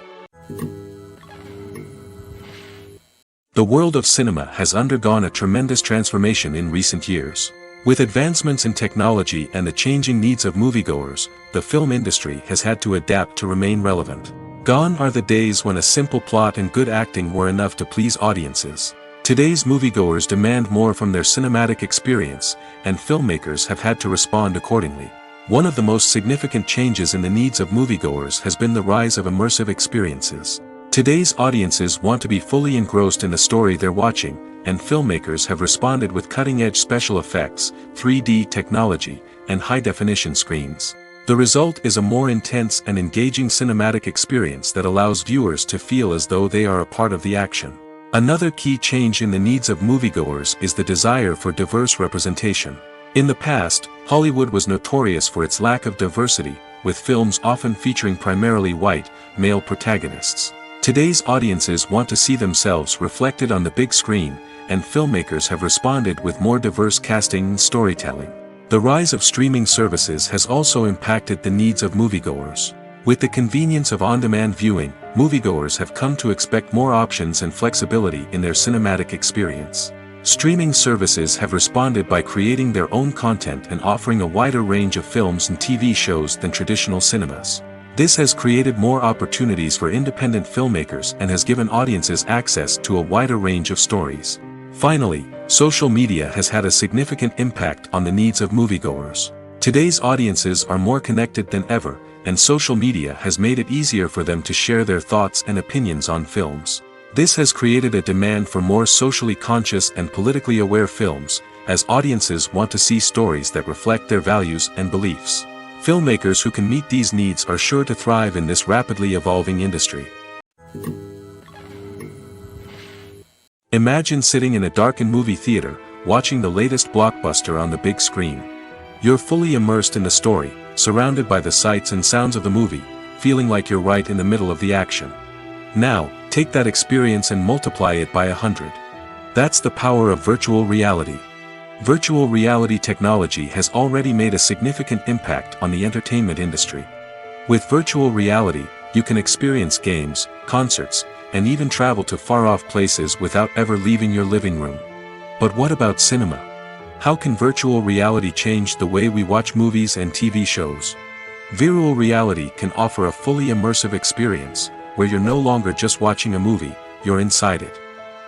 The world of cinema has undergone a tremendous transformation in recent years. With advancements in technology and the changing needs of moviegoers, the film industry has had to adapt to remain relevant. Gone are the days when a simple plot and good acting were enough to please audiences. Today's moviegoers demand more from their cinematic experience, and filmmakers have had to respond accordingly. One of the most significant changes in the needs of moviegoers has been the rise of immersive experiences. Today's audiences want to be fully engrossed in the story they're watching, and filmmakers have responded with cutting-edge special effects, 3D technology, and high-definition screens. The result is a more intense and engaging cinematic experience that allows viewers to feel as though they are a part of the action. Another key change in the needs of moviegoers is the desire for diverse representation. In the past, Hollywood was notorious for its lack of diversity, with films often featuring primarily white, male protagonists. Today's audiences want to see themselves reflected on the big screen, and filmmakers have responded with more diverse casting and storytelling. The rise of streaming services has also impacted the needs of moviegoers. With the convenience of on-demand viewing, moviegoers have come to expect more options and flexibility in their cinematic experience. Streaming services have responded by creating their own content and offering a wider range of films and TV shows than traditional cinemas. This has created more opportunities for independent filmmakers and has given audiences access to a wider range of stories. Finally, social media has had a significant impact on the needs of moviegoers. Today's audiences are more connected than ever, and social media has made it easier for them to share their thoughts and opinions on films. This has created a demand for more socially conscious and politically aware films, as audiences want to see stories that reflect their values and beliefs. Filmmakers who can meet these needs are sure to thrive in this rapidly evolving industry. Imagine sitting in a darkened movie theater, watching the latest blockbuster on the big screen. You're fully immersed in the story, surrounded by the sights and sounds of the movie, feeling like you're right in the middle of the action. Now, take that experience and multiply it by 100. That's the power of virtual reality. Virtual reality technology has already made a significant impact on the entertainment industry. With virtual reality, you can experience games, concerts, and even travel to far-off places without ever leaving your living room. But what about cinema? How can virtual reality change the way we watch movies and TV shows? Virtual reality can offer a fully immersive experience, where you're no longer just watching a movie, you're inside it.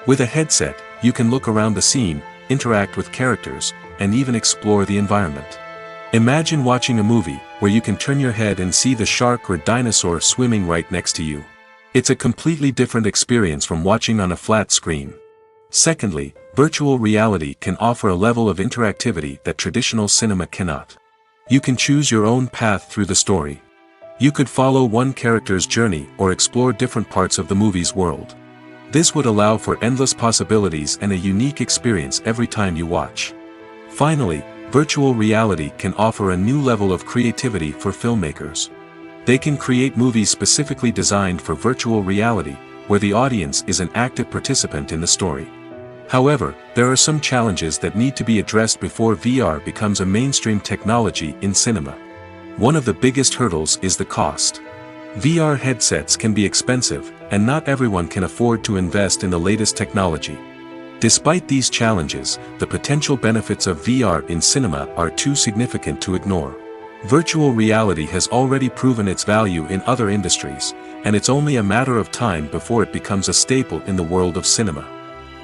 With a headset, you can look around the scene, interact with characters, and even explore the environment. Imagine watching a movie where you can turn your head and see the shark or dinosaur swimming right next to you. It's a completely different experience from watching on a flat screen. Secondly, virtual reality can offer a level of interactivity that traditional cinema cannot. You can choose your own path through the story. You could follow one character's journey or explore different parts of the movie's world. This would allow for endless possibilities and a unique experience every time you watch. Finally, virtual reality can offer a new level of creativity for filmmakers. They can create movies specifically designed for virtual reality, where the audience is an active participant in the story. However, there are some challenges that need to be addressed before VR becomes a mainstream technology in cinema. One of the biggest hurdles is the cost. VR headsets can be expensive, and not everyone can afford to invest in the latest technology. Despite these challenges, the potential benefits of VR in cinema are too significant to ignore. Virtual reality has already proven its value in other industries, and it's only a matter of time before it becomes a staple in the world of cinema.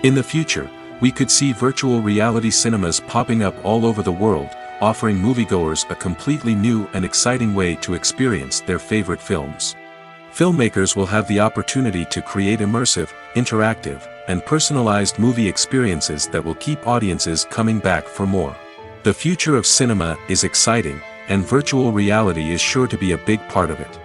In the future, we could see virtual reality cinemas popping up all over the world, offering moviegoers a completely new and exciting way to experience their favorite films. Filmmakers will have the opportunity to create immersive, interactive, and personalized movie experiences that will keep audiences coming back for more. The future of cinema is exciting, and virtual reality is sure to be a big part of it.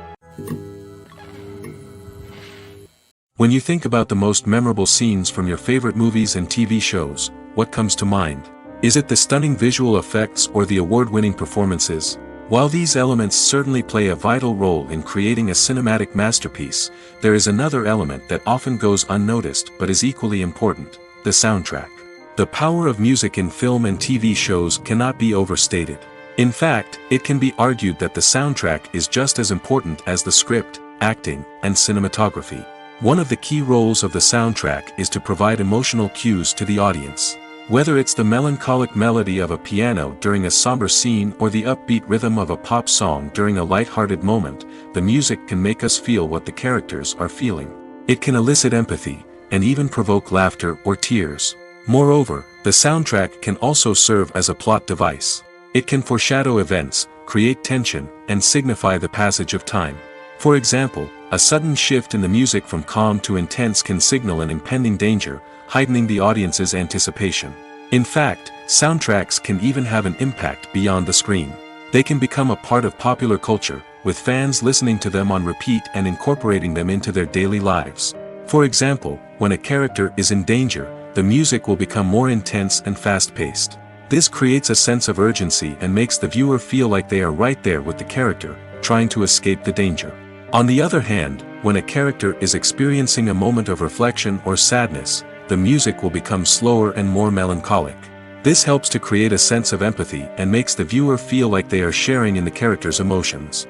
When you think about the most memorable scenes from your favorite movies and TV shows, what comes to mind? Is it the stunning visual effects or the award-winning performances? While these elements certainly play a vital role in creating a cinematic masterpiece, there is another element that often goes unnoticed but is equally important: the soundtrack. The power of music in film and TV shows cannot be overstated. In fact, it can be argued that the soundtrack is just as important as the script, acting, and cinematography. One of the key roles of the soundtrack is to provide emotional cues to the audience. Whether it's the melancholic melody of a piano during a somber scene or the upbeat rhythm of a pop song during a light-hearted moment, the music can make us feel what the characters are feeling. It can elicit empathy, and even provoke laughter or tears. Moreover, the soundtrack can also serve as a plot device. It can foreshadow events, create tension, and signify the passage of time. For example, a sudden shift in the music from calm to intense can signal an impending danger, heightening the audience's anticipation. In fact, soundtracks can even have an impact beyond the screen. They can become a part of popular culture, with fans listening to them on repeat and incorporating them into their daily lives. For example, when a character is in danger, the music will become more intense and fast-paced. This creates a sense of urgency and makes the viewer feel like they are right there with the character, trying to escape the danger. On the other hand, when a character is experiencing a moment of reflection or sadness, the music will become slower and more melancholic. This helps to create a sense of empathy and makes the viewer feel like they are sharing in the character's emotions.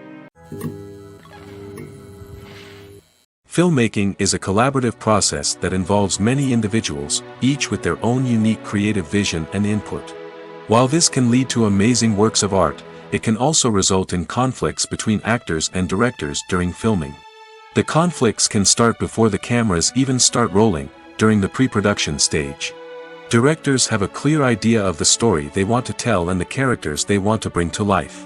Filmmaking is a collaborative process that involves many individuals, each with their own unique creative vision and input. While this can lead to amazing works of art, it can also result in conflicts between actors and directors during filming. The conflicts can start before the cameras even start rolling, during the pre-production stage. Directors have a clear idea of the story they want to tell and the characters they want to bring to life.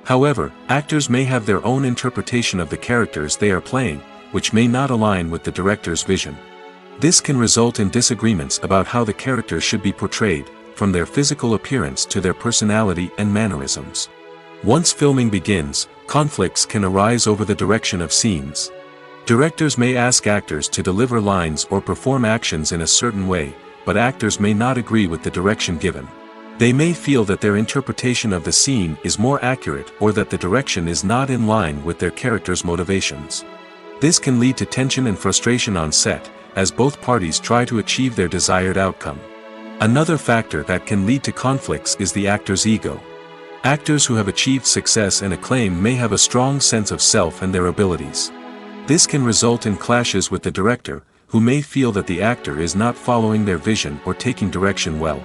However, actors may have their own interpretation of the characters they are playing, which may not align with the director's vision. This can result in disagreements about how the characters should be portrayed, from their physical appearance to their personality and mannerisms. Once filming begins, conflicts can arise over the direction of scenes. Directors may ask actors to deliver lines or perform actions in a certain way, but actors may not agree with the direction given. They may feel that their interpretation of the scene is more accurate or that the direction is not in line with their character's motivations. This can lead to tension and frustration on set, as both parties try to achieve their desired outcome. Another factor that can lead to conflicts is the actor's ego. Actors who have achieved success and acclaim may have a strong sense of self and their abilities. This can result in clashes with the director, who may feel that the actor is not following their vision or taking direction well.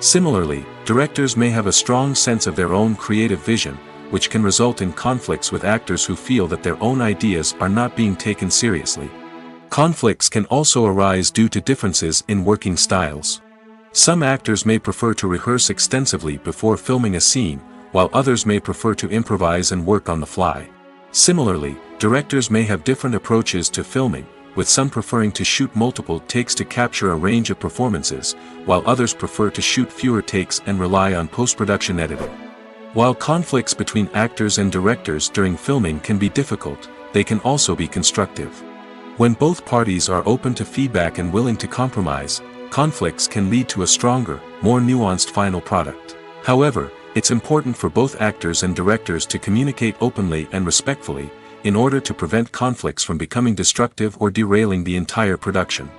Similarly, directors may have a strong sense of their own creative vision, which can result in conflicts with actors who feel that their own ideas are not being taken seriously. Conflicts can also arise due to differences in working styles. Some actors may prefer to rehearse extensively before filming a scene, while others may prefer to improvise and work on the fly. Similarly, directors may have different approaches to filming, with some preferring to shoot multiple takes to capture a range of performances, while others prefer to shoot fewer takes and rely on post-production editing. While conflicts between actors and directors during filming can be difficult, they can also be constructive. When both parties are open to feedback and willing to compromise, conflicts can lead to a stronger, more nuanced final product. However, it's important for both actors and directors to communicate openly and respectfully, in order to prevent conflicts from becoming destructive or derailing the entire production.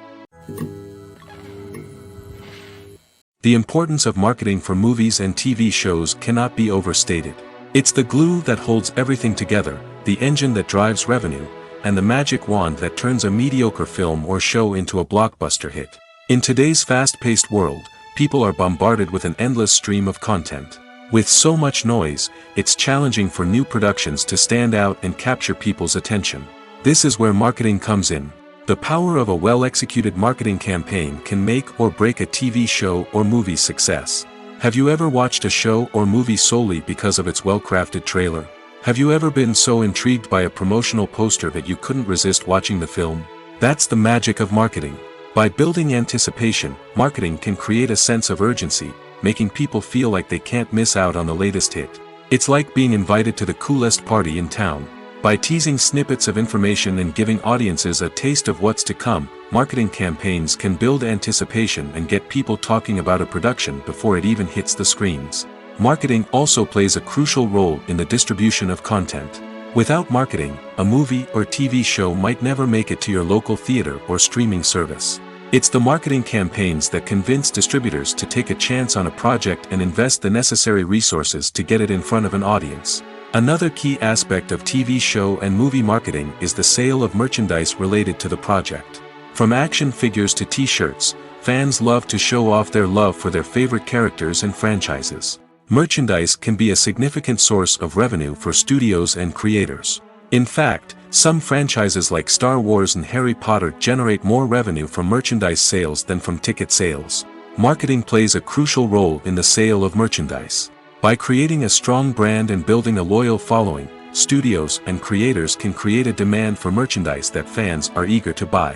The importance of marketing for movies and TV shows cannot be overstated. It's the glue that holds everything together, the engine that drives revenue, and the magic wand that turns a mediocre film or show into a blockbuster hit. In today's fast-paced world, people are bombarded with an endless stream of content. With so much noise, it's challenging for new productions to stand out and capture people's attention. This is where marketing comes in. The power of a well-executed marketing campaign can make or break a TV show or movie's success. Have you ever watched a show or movie solely because of its well-crafted trailer? Have you ever been so intrigued by a promotional poster that you couldn't resist watching the film? That's the magic of marketing. By building anticipation, marketing can create a sense of urgency, making people feel like they can't miss out on the latest hit. It's like being invited to the coolest party in town. By teasing snippets of information and giving audiences a taste of what's to come, marketing campaigns can build anticipation and get people talking about a production before it even hits the screens. Marketing also plays a crucial role in the distribution of content. Without marketing, a movie or TV show might never make it to your local theater or streaming service. It's the marketing campaigns that convince distributors to take a chance on a project and invest the necessary resources to get it in front of an audience. Another key aspect of TV show and movie marketing is the sale of merchandise related to the project. From action figures to t-shirts, fans love to show off their love for their favorite characters and franchises. Merchandise can be a significant source of revenue for studios and creators. In fact, some franchises like Star Wars and Harry Potter generate more revenue from merchandise sales than from ticket sales. Marketing plays a crucial role in the sale of merchandise. By creating a strong brand and building a loyal following, studios and creators can create a demand for merchandise that fans are eager to buy.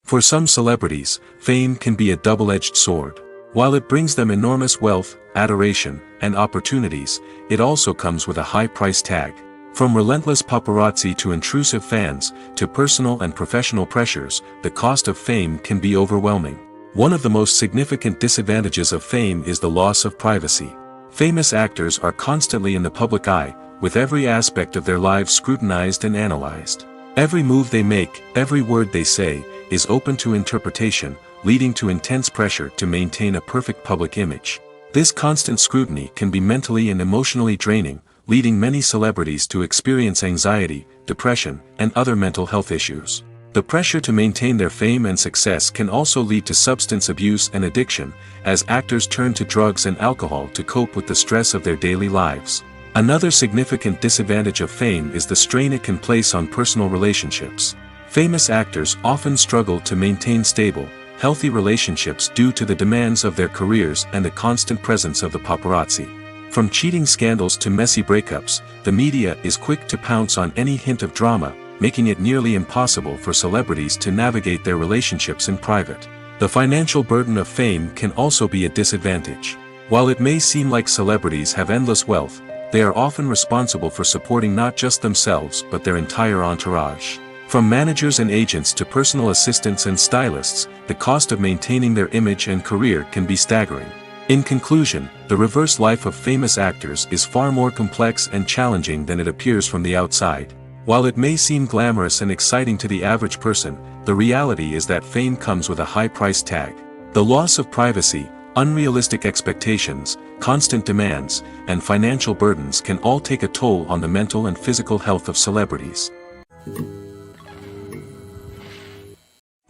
For some celebrities, fame can be a double-edged sword. While it brings them enormous wealth, adoration, and opportunities, it also comes with a high price tag. From relentless paparazzi to intrusive fans, to personal and professional pressures, the cost of fame can be overwhelming. One of the most significant disadvantages of fame is the loss of privacy. Famous actors are constantly in the public eye, with every aspect of their lives scrutinized and analyzed. Every move they make, every word they say, is open to interpretation, leading to intense pressure to maintain a perfect public image. This constant scrutiny can be mentally and emotionally draining, leading many celebrities to experience anxiety, depression, and other mental health issues. The pressure to maintain their fame and success can also lead to substance abuse and addiction, as actors turn to drugs and alcohol to cope with the stress of their daily lives. Another significant disadvantage of fame is the strain it can place on personal relationships. Famous actors often struggle to maintain stable, healthy relationships due to the demands of their careers and the constant presence of the paparazzi. From cheating scandals to messy breakups, the media is quick to pounce on any hint of drama, making it nearly impossible for celebrities to navigate their relationships in private. The financial burden of fame can also be a disadvantage. While it may seem like celebrities have endless wealth, they are often responsible for supporting not just themselves but their entire entourage. From managers and agents to personal assistants and stylists, the cost of maintaining their image and career can be staggering. In conclusion, the reverse life of famous actors is far more complex and challenging than it appears from the outside. While it may seem glamorous and exciting to the average person, the reality is that fame comes with a high price tag. The loss of privacy, unrealistic expectations, constant demands, and financial burdens can all take a toll on the mental and physical health of celebrities.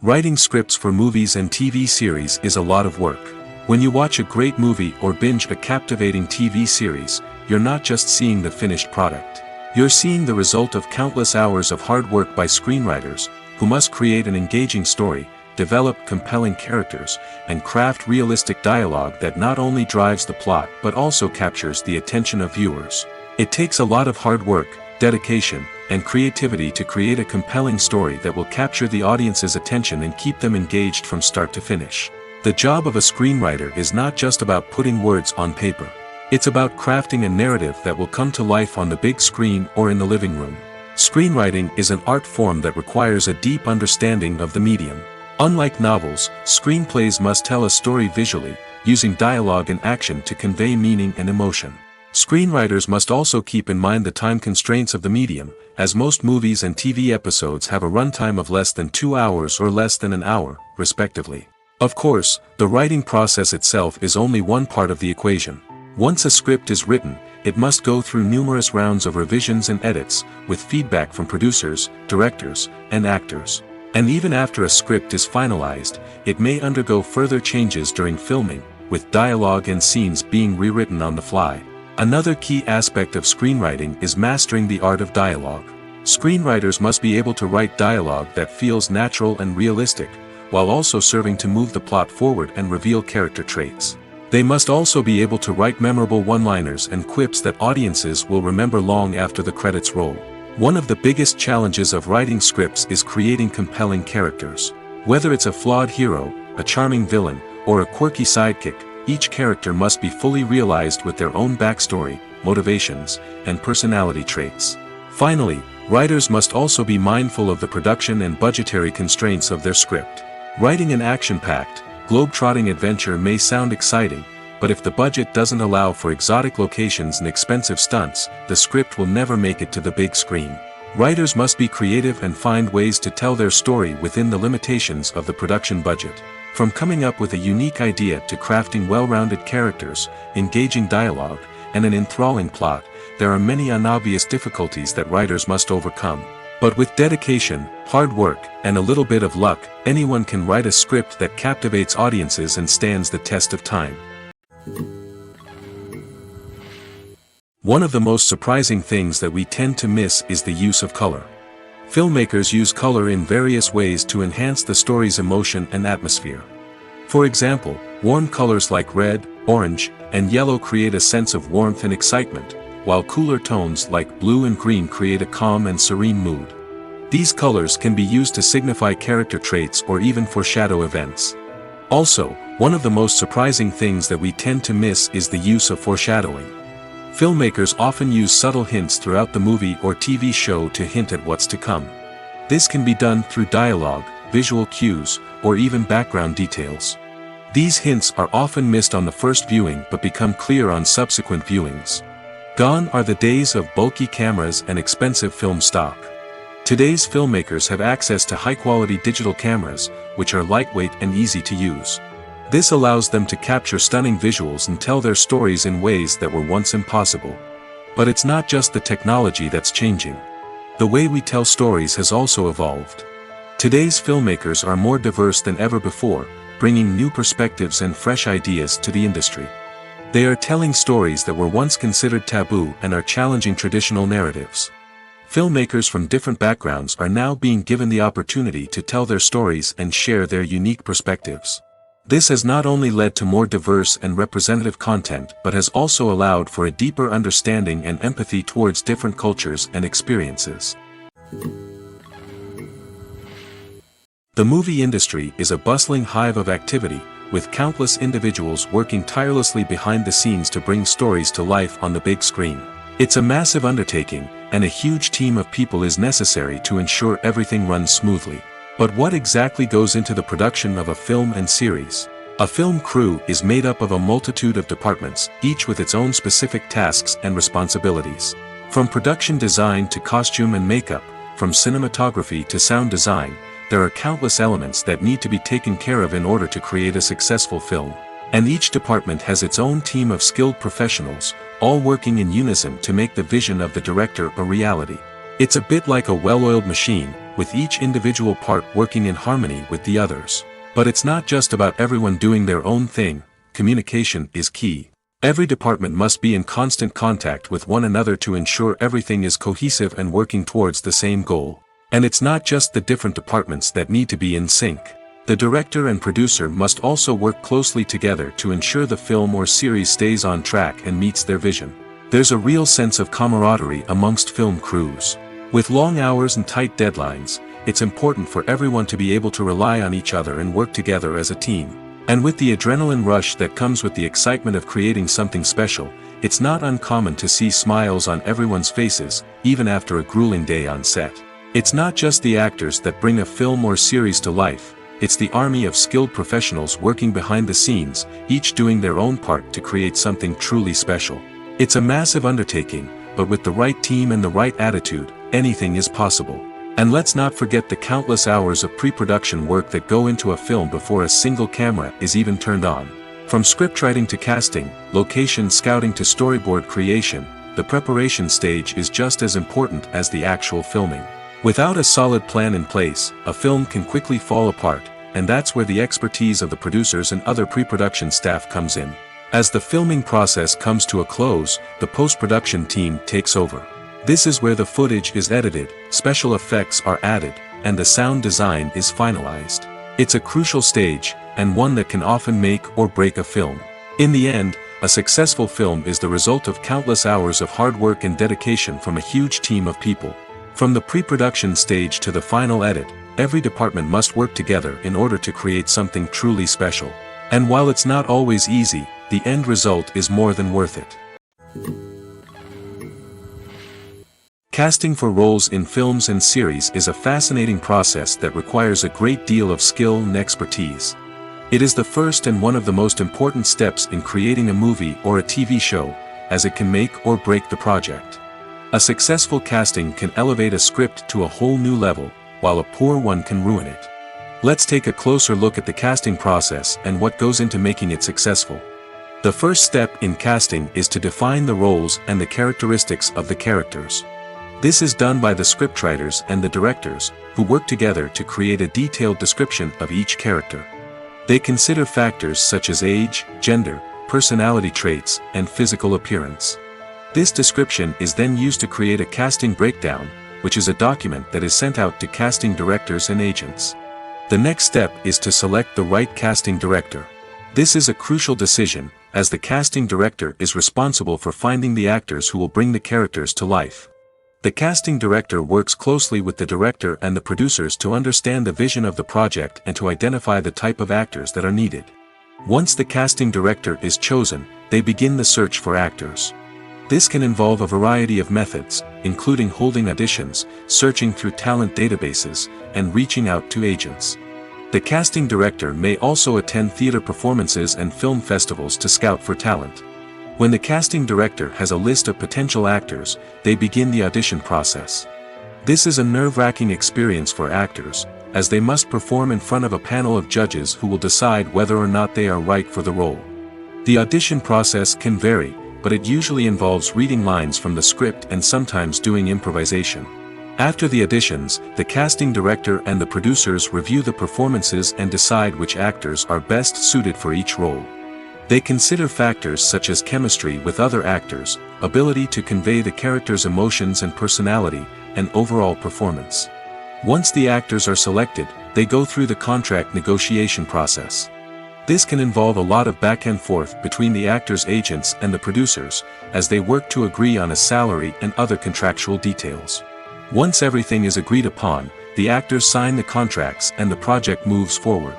Writing scripts for movies and TV series is a lot of work. When you watch a great movie or binge a captivating TV series, you're not just seeing the finished product. You're seeing the result of countless hours of hard work by screenwriters, who must create an engaging story, develop compelling characters, and craft realistic dialogue that not only drives the plot but also captures the attention of viewers. It takes a lot of hard work, dedication, and creativity to create a compelling story that will capture the audience's attention and keep them engaged from start to finish. The job of a screenwriter is not just about putting words on paper. It's about crafting a narrative that will come to life on the big screen or in the living room. Screenwriting is an art form that requires a deep understanding of the medium. Unlike novels, screenplays must tell a story visually, using dialogue and action to convey meaning and emotion. Screenwriters must also keep in mind the time constraints of the medium, as most movies and TV episodes have a runtime of less than 2 hours or less than an hour, respectively. Of course, the writing process itself is only one part of the equation. Once a script is written, it must go through numerous rounds of revisions and edits, with feedback from producers, directors, and actors. And even after a script is finalized, it may undergo further changes during filming, with dialogue and scenes being rewritten on the fly. Another key aspect of screenwriting is mastering the art of dialogue. Screenwriters must be able to write dialogue that feels natural and realistic, while also serving to move the plot forward and reveal character traits. They must also be able to write memorable one-liners and quips that audiences will remember long after the credits roll. One of the biggest challenges of writing scripts is creating compelling characters. Whether it's a flawed hero, a charming villain, or a quirky sidekick, each character must be fully realized with their own backstory, motivations, and personality traits. Finally, writers must also be mindful of the production and budgetary constraints of their script. Writing an action-packed, globe-trotting adventure may sound exciting, but if the budget doesn't allow for exotic locations and expensive stunts, the script will never make it to the big screen. Writers must be creative and find ways to tell their story within the limitations of the production budget. From coming up with a unique idea to crafting well-rounded characters, engaging dialogue, and an enthralling plot, there are many unobvious difficulties that writers must overcome. But with dedication, hard work, and a little bit of luck, anyone can write a script that captivates audiences and stands the test of time. One of the most surprising things that we tend to miss is the use of color. Filmmakers use color in various ways to enhance the story's emotion and atmosphere. For example, warm colors like red, orange, and yellow create a sense of warmth and excitement, while cooler tones like blue and green create a calm and serene mood. These colors can be used to signify character traits or even foreshadow events. Also, one of the most surprising things that we tend to miss is the use of foreshadowing. Filmmakers often use subtle hints throughout the movie or TV show to hint at what's to come. This can be done through dialogue, visual cues, or even background details. These hints are often missed on the first viewing but become clear on subsequent viewings. Gone are the days of bulky cameras and expensive film stock. Today's filmmakers have access to high-quality digital cameras, which are lightweight and easy to use. This allows them to capture stunning visuals and tell their stories in ways that were once impossible. But it's not just the technology that's changing. The way we tell stories has also evolved. Today's filmmakers are more diverse than ever before, bringing new perspectives and fresh ideas to the industry. They are telling stories that were once considered taboo and are challenging traditional narratives. Filmmakers from different backgrounds are now being given the opportunity to tell their stories and share their unique perspectives. This has not only led to more diverse and representative content but has also allowed for a deeper understanding and empathy towards different cultures and experiences. The movie industry is a bustling hive of activity, with countless individuals working tirelessly behind the scenes to bring stories to life on the big screen. It's a massive undertaking, and a huge team of people is necessary to ensure everything runs smoothly. But what exactly goes into the production of a film and series? A film crew is made up of a multitude of departments, each with its own specific tasks and responsibilities. From production design to costume and makeup, from cinematography to sound design, there are countless elements that need to be taken care of in order to create a successful film. And each department has its own team of skilled professionals, all working in unison to make the vision of the director a reality. It's a bit like a well-oiled machine, with each individual part working in harmony with the others. But it's not just about everyone doing their own thing. Communication is key. Every department must be in constant contact with one another to ensure everything is cohesive and working towards the same goal. And it's not just the different departments that need to be in sync. The director and producer must also work closely together to ensure the film or series stays on track and meets their vision. There's a real sense of camaraderie amongst film crews. With long hours and tight deadlines, it's important for everyone to be able to rely on each other and work together as a team. And with the adrenaline rush that comes with the excitement of creating something special, it's not uncommon to see smiles on everyone's faces, even after a grueling day on set. It's not just the actors that bring a film or series to life, it's the army of skilled professionals working behind the scenes, each doing their own part to create something truly special. It's a massive undertaking, but with the right team and the right attitude, anything is possible. And let's not forget the countless hours of pre-production work that go into a film before a single camera is even turned on. From scriptwriting to casting, location scouting to storyboard creation, the preparation stage is just as important as the actual filming. Without a solid plan in place, a film can quickly fall apart, and that's where the expertise of the producers and other pre-production staff comes in. As the filming process comes to a close, the post-production team takes over. This is where the footage is edited, special effects are added, and the sound design is finalized. It's a crucial stage, and one that can often make or break a film. In the end, a successful film is the result of countless hours of hard work and dedication from a huge team of people. From the pre-production stage to the final edit, every department must work together in order to create something truly special. And while it's not always easy, the end result is more than worth it. Casting for roles in films and series is a fascinating process that requires a great deal of skill and expertise. It is the first and one of the most important steps in creating a movie or a TV show, as it can make or break the project. A successful casting can elevate a script to a whole new level, while a poor one can ruin it. Let's take a closer look at the casting process and what goes into making it successful. The first step in casting is to define the roles and the characteristics of the characters. This is done by the scriptwriters and the directors, who work together to create a detailed description of each character. They consider factors such as age, gender, personality traits, and physical appearance. This description is then used to create a casting breakdown, which is a document that is sent out to casting directors and agents. The next step is to select the right casting director. This is a crucial decision, as the casting director is responsible for finding the actors who will bring the characters to life. The casting director works closely with the director and the producers to understand the vision of the project and to identify the type of actors that are needed. Once the casting director is chosen, they begin the search for actors. This can involve a variety of methods, including holding auditions, searching through talent databases, and reaching out to agents. The casting director may also attend theater performances and film festivals to scout for talent. When the casting director has a list of potential actors, they begin the audition process. This is a nerve-wracking experience for actors, as they must perform in front of a panel of judges who will decide whether or not they are right for the role. The audition process can vary, but it usually involves reading lines from the script and sometimes doing improvisation. After the auditions, the casting director and the producers review the performances and decide which actors are best suited for each role. They consider factors such as chemistry with other actors, ability to convey the character's emotions and personality, and overall performance. Once the actors are selected, they go through the contract negotiation process. This can involve a lot of back and forth between the actors' agents and the producers, as they work to agree on a salary and other contractual details. Once everything is agreed upon, the actors sign the contracts and the project moves forward.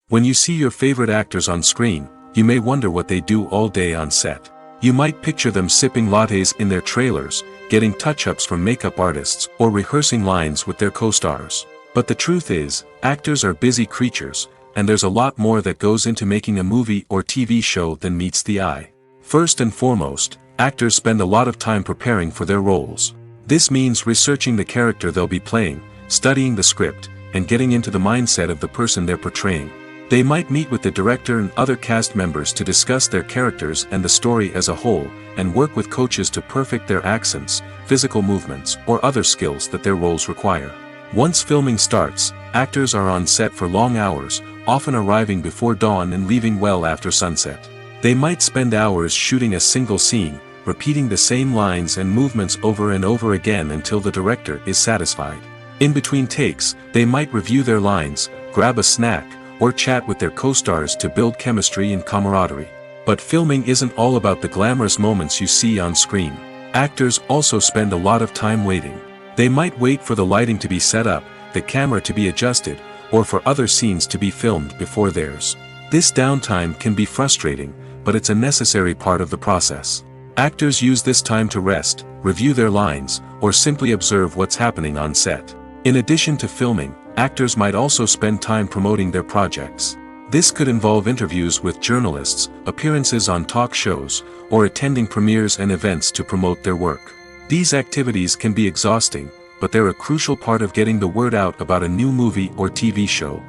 When you see your favorite actors on screen, you may wonder what they do all day on set. You might picture them sipping lattes in their trailers, getting touch-ups from makeup artists, or rehearsing lines with their co-stars. But the truth is, actors are busy creatures, and there's a lot more that goes into making a movie or TV show than meets the eye. First and foremost, actors spend a lot of time preparing for their roles. This means researching the character they'll be playing, studying the script, and getting into the mindset of the person they're portraying. They might meet with the director and other cast members to discuss their characters and the story as a whole, and work with coaches to perfect their accents, physical movements, or other skills that their roles require. Once filming starts, actors are on set for long hours, often arriving before dawn and leaving well after sunset. They might spend hours shooting a single scene, repeating the same lines and movements over and over again until the director is satisfied. In between takes, they might review their lines, grab a snack, or chat with their co-stars to build chemistry and camaraderie. But filming isn't all about the glamorous moments you see on screen. Actors also spend a lot of time waiting. They might wait for the lighting to be set up, the camera to be adjusted, or for other scenes to be filmed before theirs. This downtime can be frustrating, but it's a necessary part of the process. Actors use this time to rest, review their lines, or simply observe what's happening on set. In addition to filming, actors might also spend time promoting their projects. This could involve interviews with journalists, appearances on talk shows, or attending premieres and events to promote their work. These activities can be exhausting, but they're a crucial part of getting the word out about a new movie or TV show.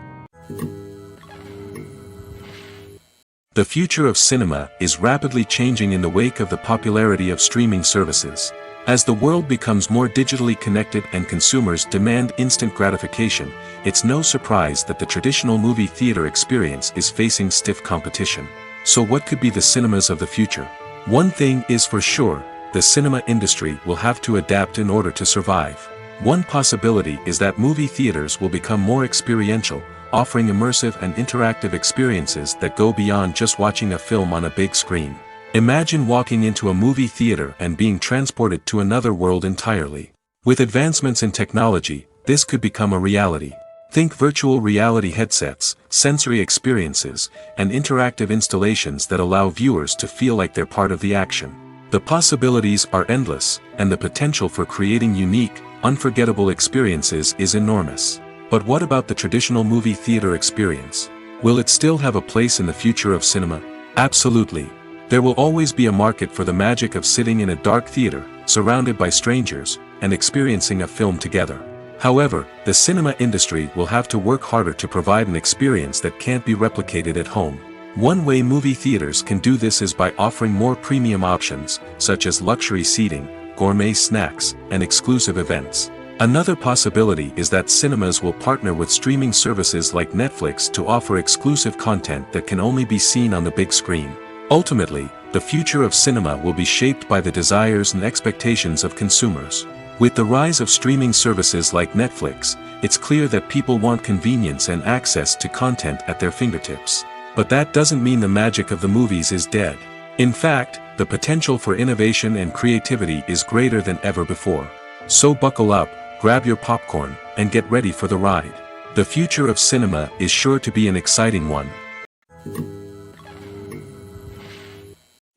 The future of cinema is rapidly changing in the wake of the popularity of streaming services. As the world becomes more digitally connected and consumers demand instant gratification, it's no surprise that the traditional movie theater experience is facing stiff competition. So what could be the cinemas of the future? One thing is for sure, the cinema industry will have to adapt in order to survive. One possibility is that movie theaters will become more experiential, offering immersive and interactive experiences that go beyond just watching a film on a big screen. Imagine walking into a movie theater and being transported to another world entirely. With advancements in technology, this could become a reality. Think virtual reality headsets, sensory experiences, and interactive installations that allow viewers to feel like they're part of the action. The possibilities are endless, and the potential for creating unique, unforgettable experiences is enormous. But what about the traditional movie theater experience? Will it still have a place in the future of cinema? Absolutely. There will always be a market for the magic of sitting in a dark theater, surrounded by strangers, and experiencing a film together. However, the cinema industry will have to work harder to provide an experience that can't be replicated at home. One way movie theaters can do this is by offering more premium options, such as luxury seating, gourmet snacks, and exclusive events. Another possibility is that cinemas will partner with streaming services like Netflix to offer exclusive content that can only be seen on the big screen. Ultimately, the future of cinema will be shaped by the desires and expectations of consumers. With the rise of streaming services like Netflix, it's clear that people want convenience and access to content at their fingertips. But that doesn't mean the magic of the movies is dead. In fact, the potential for innovation and creativity is greater than ever before. So buckle up, grab your popcorn, and get ready for the ride. The future of cinema is sure to be an exciting one.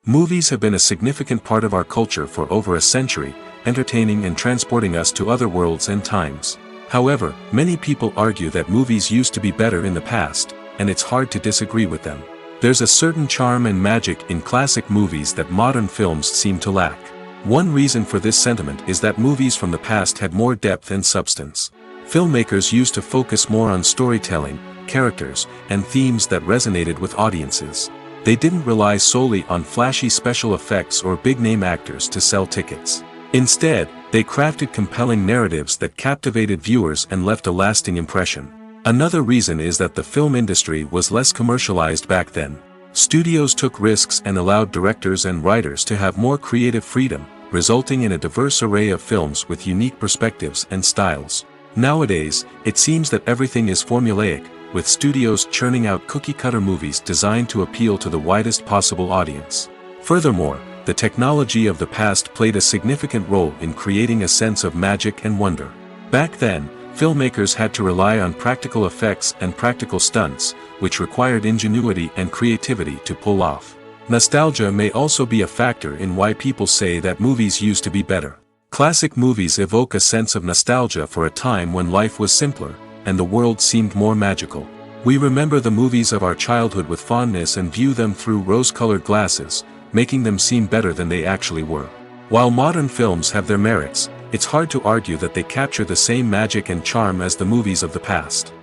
Movies have been a significant part of our culture for over a century, entertaining and transporting us to other worlds and times. However, many people argue that movies used to be better in the past, and it's hard to disagree with them. There's a certain charm and magic in classic movies that modern films seem to lack. One reason for this sentiment is that movies from the past had more depth and substance. Filmmakers used to focus more on storytelling, characters, and themes that resonated with audiences. They didn't rely solely on flashy special effects or big-name actors to sell tickets. Instead, they crafted compelling narratives that captivated viewers and left a lasting impression. Another reason is that the film industry was less commercialized back then. Studios took risks and allowed directors and writers to have more creative freedom, resulting in a diverse array of films with unique perspectives and styles. Nowadays, it seems that everything is formulaic, with studios churning out cookie-cutter movies designed to appeal to the widest possible audience. Furthermore, the technology of the past played a significant role in creating a sense of magic and wonder. Back then, filmmakers had to rely on practical effects and practical stunts, which required ingenuity and creativity to pull off. Nostalgia may also be a factor in why people say that movies used to be better. Classic movies evoke a sense of nostalgia for a time when life was simpler, and the world seemed more magical. We remember the movies of our childhood with fondness and view them through rose-colored glasses, making them seem better than they actually were. While modern films have their merits, it's hard to argue that they capture the same magic and charm as the movies of the past.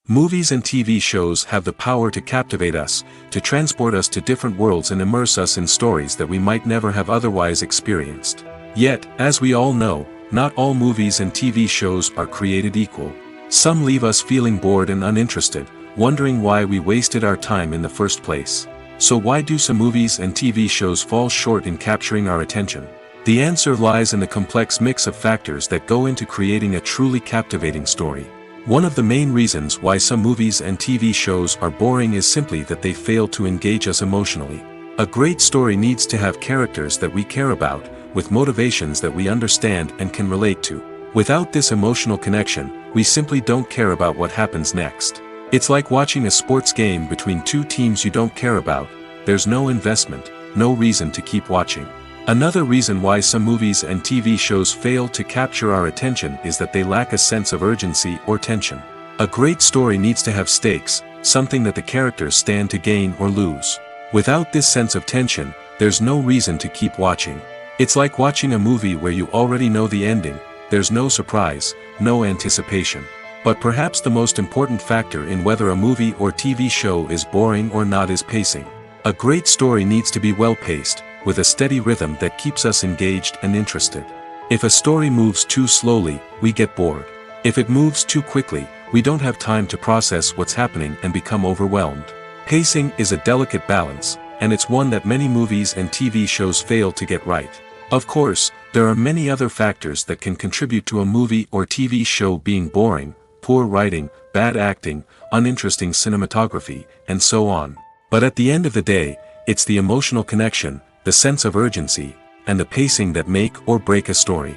Movies and TV shows have the power to captivate us, to transport us to different worlds and immerse us in stories that we might never have otherwise experienced. Yet, as we all know, not all movies and TV shows are created equal. Some leave us feeling bored and uninterested, wondering why we wasted our time in the first place. So why do some movies and TV shows fall short in capturing our attention? The answer lies in the complex mix of factors that go into creating a truly captivating story. One of the main reasons why some movies and TV shows are boring is simply that they fail to engage us emotionally. A great story needs to have characters that we care about, with motivations that we understand and can relate to. Without this emotional connection, we simply don't care about what happens next. It's like watching a sports game between two teams you don't care about. There's no investment, no reason to keep watching. Another reason why some movies and TV shows fail to capture our attention is that they lack a sense of urgency or tension. A great story needs to have stakes, something that the characters stand to gain or lose. Without this sense of tension, there's no reason to keep watching. It's like watching a movie where you already know the ending. There's no surprise, no anticipation. But perhaps the most important factor in whether a movie or TV show is boring or not is pacing. A great story needs to be well-paced, with a steady rhythm that keeps us engaged and interested. If a story moves too slowly, we get bored. If it moves too quickly, we don't have time to process what's happening and become overwhelmed. Pacing is a delicate balance, and it's one that many movies and TV shows fail to get right. Of course, there are many other factors that can contribute to a movie or TV show being boring: poor writing, bad acting, uninteresting cinematography, and so on. But at the end of the day, it's the emotional connection, the sense of urgency, and the pacing that make or break a story.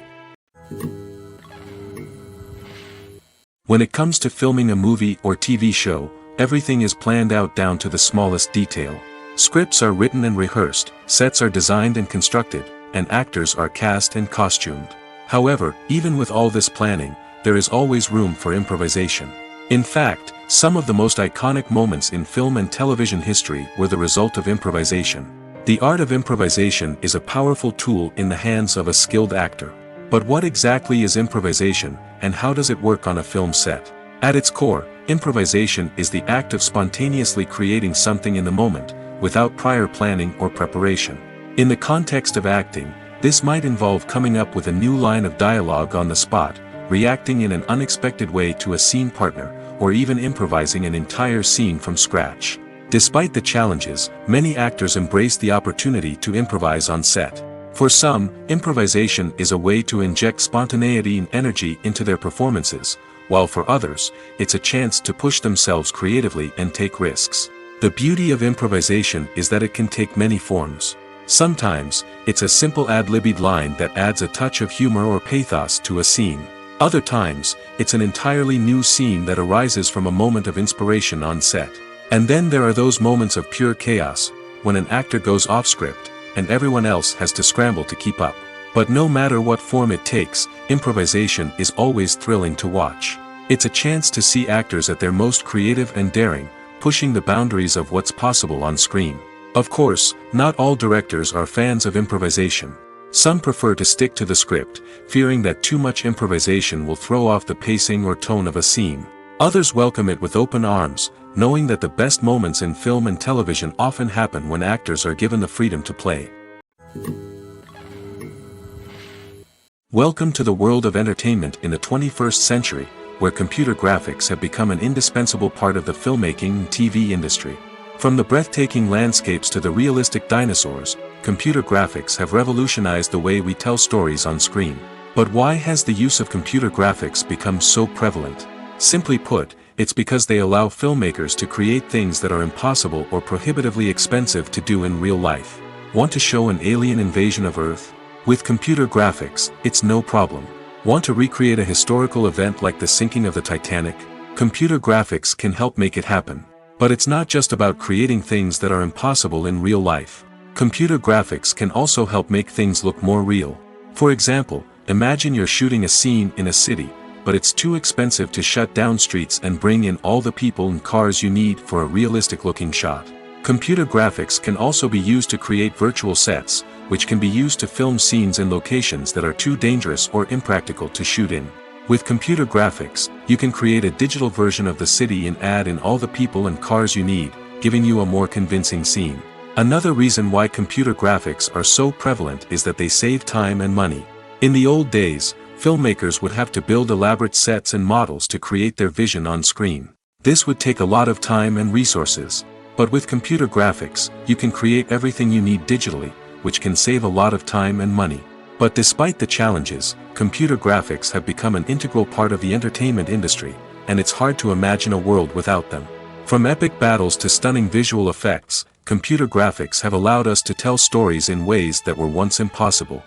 When it comes to filming a movie or TV show, everything is planned out down to the smallest detail. Scripts are written and rehearsed, sets are designed and constructed, and actors are cast and costumed. However, even with all this planning, there is always room for improvisation. In fact, some of the most iconic moments in film and television history were the result of improvisation. The art of improvisation is a powerful tool in the hands of a skilled actor. But what exactly is improvisation, and how does it work on a film set? At its core, improvisation is the act of spontaneously creating something in the moment, without prior planning or preparation. In the context of acting, this might involve coming up with a new line of dialogue on the spot, reacting in an unexpected way to a scene partner, or even improvising an entire scene from scratch. Despite the challenges, many actors embrace the opportunity to improvise on set. For some, improvisation is a way to inject spontaneity and energy into their performances, while for others, it's a chance to push themselves creatively and take risks. The beauty of improvisation is that it can take many forms. Sometimes, it's a simple ad-libbed line that adds a touch of humor or pathos to a scene. Other times, it's an entirely new scene that arises from a moment of inspiration on set. And then there are those moments of pure chaos, when an actor goes off script, and everyone else has to scramble to keep up. But no matter what form it takes, improvisation is always thrilling to watch. It's a chance to see actors at their most creative and daring, pushing the boundaries of what's possible on screen. Of course, not all directors are fans of improvisation. Some prefer to stick to the script, fearing that too much improvisation will throw off the pacing or tone of a scene. Others welcome it with open arms, knowing that the best moments in film and television often happen when actors are given the freedom to play. Welcome to the world of entertainment in the 21st century, where computer graphics have become an indispensable part of the filmmaking and TV industry. From the breathtaking landscapes to the realistic dinosaurs, computer graphics have revolutionized the way we tell stories on screen. But why has the use of computer graphics become so prevalent? Simply put, it's because they allow filmmakers to create things that are impossible or prohibitively expensive to do in real life. Want to show an alien invasion of Earth? With computer graphics, it's no problem. Want to recreate a historical event like the sinking of the Titanic? Computer graphics can help make it happen. But it's not just about creating things that are impossible in real life. Computer graphics can also help make things look more real. For example, imagine you're shooting a scene in a city, but it's too expensive to shut down streets and bring in all the people and cars you need for a realistic-looking shot. Computer graphics can also be used to create virtual sets, which can be used to film scenes in locations that are too dangerous or impractical to shoot in. With computer graphics, you can create a digital version of the city and add in all the people and cars you need, giving you a more convincing scene. Another reason why computer graphics are so prevalent is that they save time and money. In the old days, filmmakers would have to build elaborate sets and models to create their vision on screen. This would take a lot of time and resources. But with computer graphics, you can create everything you need digitally, which can save a lot of time and money. But despite the challenges, computer graphics have become an integral part of the entertainment industry, and it's hard to imagine a world without them. From epic battles to stunning visual effects, computer graphics have allowed us to tell stories in ways that were once impossible.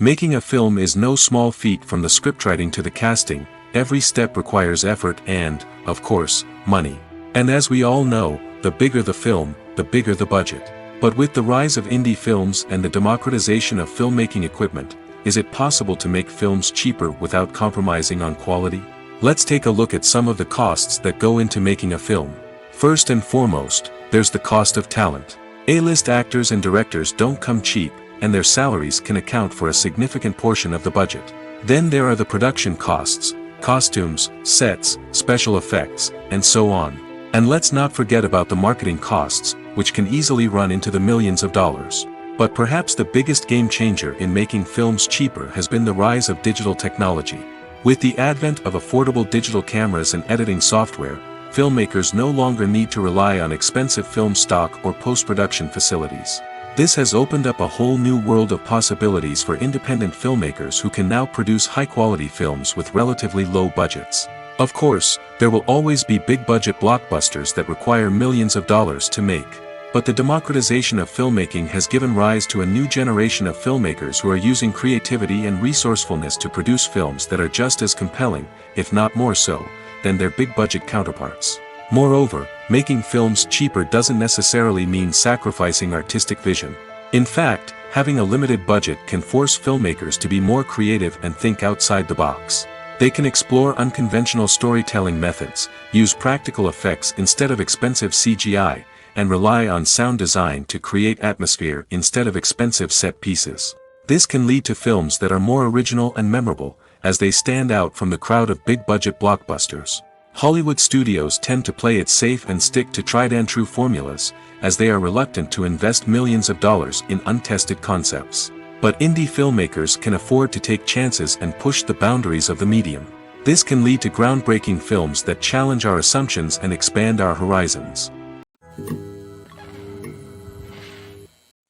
Making a film is no small feat. From the scriptwriting to the casting, every step requires effort and, of course, money. And as we all know, the bigger the film, the bigger the budget. But with the rise of indie films and the democratization of filmmaking equipment, is it possible to make films cheaper without compromising on quality? Let's take a look at some of the costs that go into making a film. First and foremost, there's the cost of talent. A-list actors and directors don't come cheap, and their salaries can account for a significant portion of the budget. Then there are the production costs, costumes, sets, special effects, and so on. And let's not forget about the marketing costs, which can easily run into the millions of dollars. But perhaps the biggest game changer in making films cheaper has been the rise of digital technology. With the advent of affordable digital cameras and editing software, filmmakers no longer need to rely on expensive film stock or post-production facilities. This has opened up a whole new world of possibilities for independent filmmakers who can now produce high-quality films with relatively low budgets. Of course, there will always be big-budget blockbusters that require millions of dollars to make. But the democratization of filmmaking has given rise to a new generation of filmmakers who are using creativity and resourcefulness to produce films that are just as compelling, if not more so, than their big-budget counterparts. Moreover, making films cheaper doesn't necessarily mean sacrificing artistic vision. In fact, having a limited budget can force filmmakers to be more creative and think outside the box. They can explore unconventional storytelling methods, use practical effects instead of expensive CGI, and rely on sound design to create atmosphere instead of expensive set pieces. This can lead to films that are more original and memorable, as they stand out from the crowd of big-budget blockbusters. Hollywood studios tend to play it safe and stick to tried-and-true formulas, as they are reluctant to invest millions of dollars in untested concepts. But indie filmmakers can afford to take chances and push the boundaries of the medium. This can lead to groundbreaking films that challenge our assumptions and expand our horizons.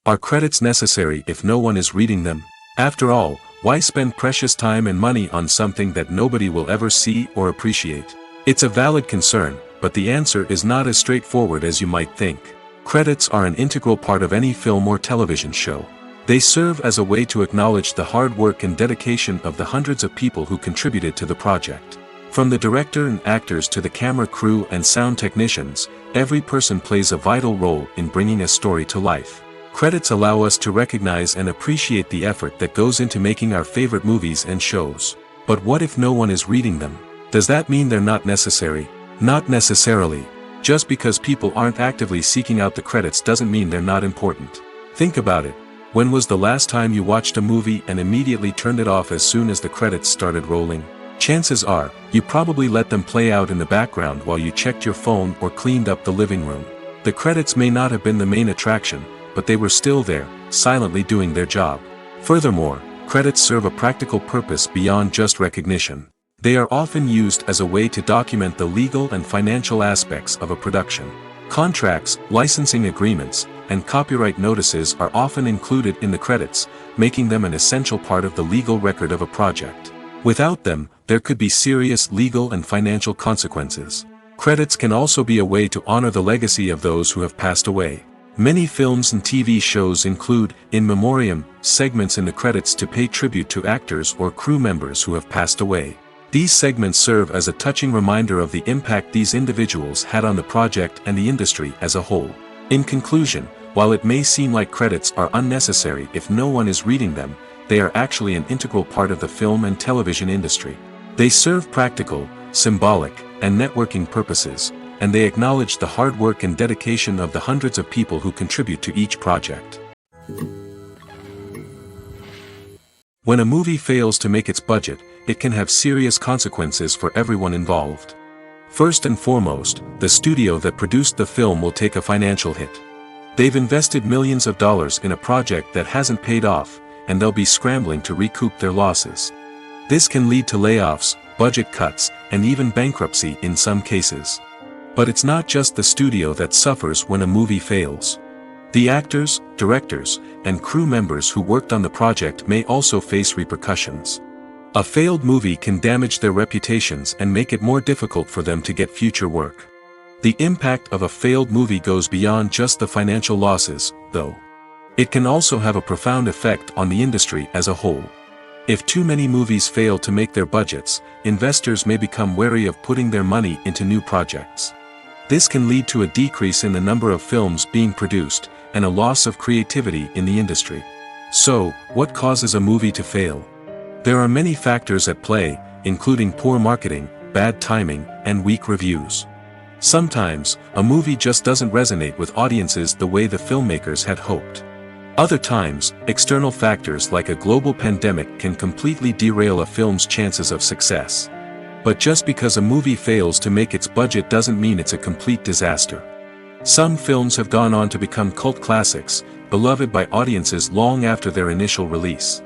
Are credits necessary if no one is reading them? After all, why spend precious time and money on something that nobody will ever see or appreciate? It's a valid concern, but the answer is not as straightforward as you might think. Credits are an integral part of any film or television show. They serve as a way to acknowledge the hard work and dedication of the hundreds of people who contributed to the project. From the director and actors to the camera crew and sound technicians, every person plays a vital role in bringing a story to life. Credits allow us to recognize and appreciate the effort that goes into making our favorite movies and shows. But what if no one is reading them? Does that mean they're not necessary? Not necessarily. Just because people aren't actively seeking out the credits doesn't mean they're not important. Think about it. When was the last time you watched a movie and immediately turned it off as soon as the credits started rolling? Chances are, you probably let them play out in the background while you checked your phone or cleaned up the living room. The credits may not have been the main attraction, but they were still there, silently doing their job. Furthermore, credits serve a practical purpose beyond just recognition. They are often used as a way to document the legal and financial aspects of a production. Contracts, licensing agreements, and copyright notices are often included in the credits, making them an essential part of the legal record of a project. Without them, there could be serious legal and financial consequences. Credits can also be a way to honor the legacy of those who have passed away. Many films and TV shows include, in memoriam, segments in the credits to pay tribute to actors or crew members who have passed away. These segments serve as a touching reminder of the impact these individuals had on the project and the industry as a whole. In conclusion, while it may seem like credits are unnecessary if no one is reading them, they are actually an integral part of the film and television industry. They serve practical, symbolic, and networking purposes, and they acknowledge the hard work and dedication of the hundreds of people who contribute to each project. When a movie fails to make its budget, it can have serious consequences for everyone involved. First and foremost, the studio that produced the film will take a financial hit. They've invested millions of dollars in a project that hasn't paid off, and they'll be scrambling to recoup their losses. This can lead to layoffs, budget cuts, and even bankruptcy in some cases. But it's not just the studio that suffers when a movie fails. The actors, directors, and crew members who worked on the project may also face repercussions. A failed movie can damage their reputations and make it more difficult for them to get future work. The impact of a failed movie goes beyond just the financial losses, though. It can also have a profound effect on the industry as a whole. If too many movies fail to make their budgets, investors may become wary of putting their money into new projects. This can lead to a decrease in the number of films being produced, and a loss of creativity in the industry. So, what causes a movie to fail? There are many factors at play, including poor marketing, bad timing, and weak reviews. Sometimes, a movie just doesn't resonate with audiences the way the filmmakers had hoped. Other times, external factors like a global pandemic can completely derail a film's chances of success. But just because a movie fails to make its budget doesn't mean it's a complete disaster. Some films have gone on to become cult classics, beloved by audiences long after their initial release.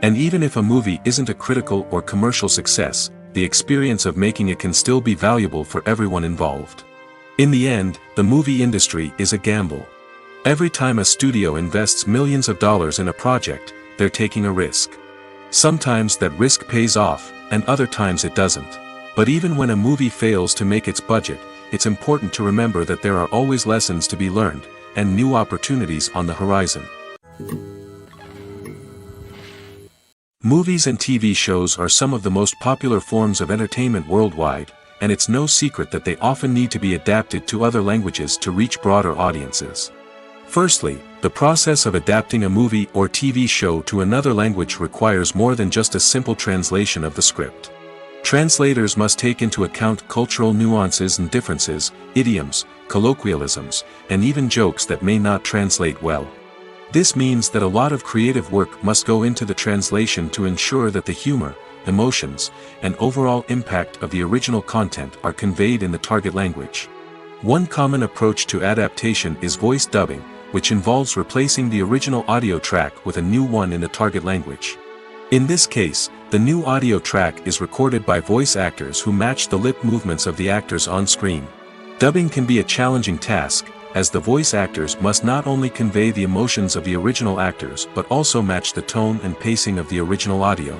And even if a movie isn't a critical or commercial success, the experience of making it can still be valuable for everyone involved. In the end, the movie industry is a gamble. Every time a studio invests millions of dollars in a project, they're taking a risk. Sometimes that risk pays off, and other times it doesn't. But even when a movie fails to make its budget, it's important to remember that there are always lessons to be learned, and new opportunities on the horizon. Movies and TV shows are some of the most popular forms of entertainment worldwide, and it's no secret that they often need to be adapted to other languages to reach broader audiences. Firstly, the process of adapting a movie or TV show to another language requires more than just a simple translation of the script. Translators must take into account cultural nuances and differences, idioms, colloquialisms, and even jokes that may not translate well. This means that a lot of creative work must go into the translation to ensure that the humor, emotions, and overall impact of the original content are conveyed in the target language. One common approach to adaptation is voice dubbing, which involves replacing the original audio track with a new one in the target language. In this case, the new audio track is recorded by voice actors who match the lip movements of the actors on screen. Dubbing can be a challenging task, as the voice actors must not only convey the emotions of the original actors but also match the tone and pacing of the original audio.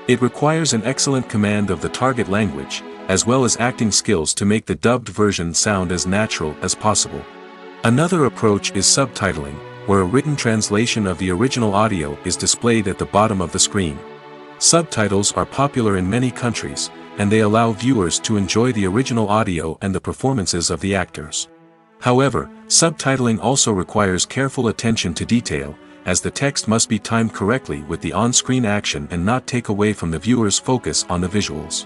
It requires an excellent command of the target language, as well as acting skills to make the dubbed version sound as natural as possible. Another approach is subtitling, where a written translation of the original audio is displayed at the bottom of the screen. Subtitles are popular in many countries, and they allow viewers to enjoy the original audio and the performances of the actors. However, subtitling also requires careful attention to detail, as the text must be timed correctly with the on-screen action and not take away from the viewer's focus on the visuals.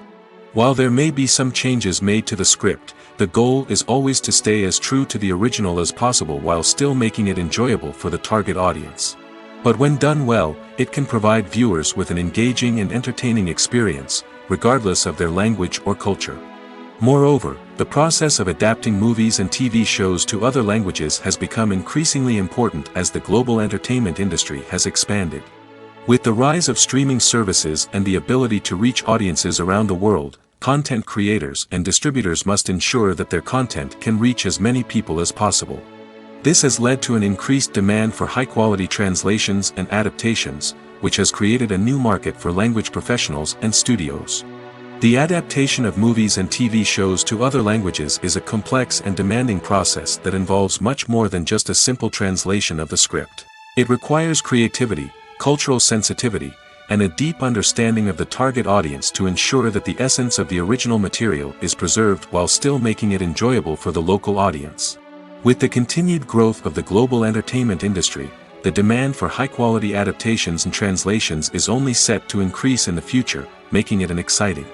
While there may be some changes made to the script, the goal is always to stay as true to the original as possible while still making it enjoyable for the target audience. But when done well, it can provide viewers with an engaging and entertaining experience, regardless of their language or culture. Moreover, the process of adapting movies and TV shows to other languages has become increasingly important as the global entertainment industry has expanded. With the rise of streaming services and the ability to reach audiences around the world, content creators and distributors must ensure that their content can reach as many people as possible. This has led to an increased demand for high-quality translations and adaptations, which has created a new market for language professionals and studios. The adaptation of movies and TV shows to other languages is a complex and demanding process that involves much more than just a simple translation of the script. It requires creativity, cultural sensitivity, and a deep understanding of the target audience to ensure that the essence of the original material is preserved while still making it enjoyable for the local audience. With the continued growth of the global entertainment industry, the demand for high-quality adaptations and translations is only set to increase in the future, making it an exciting.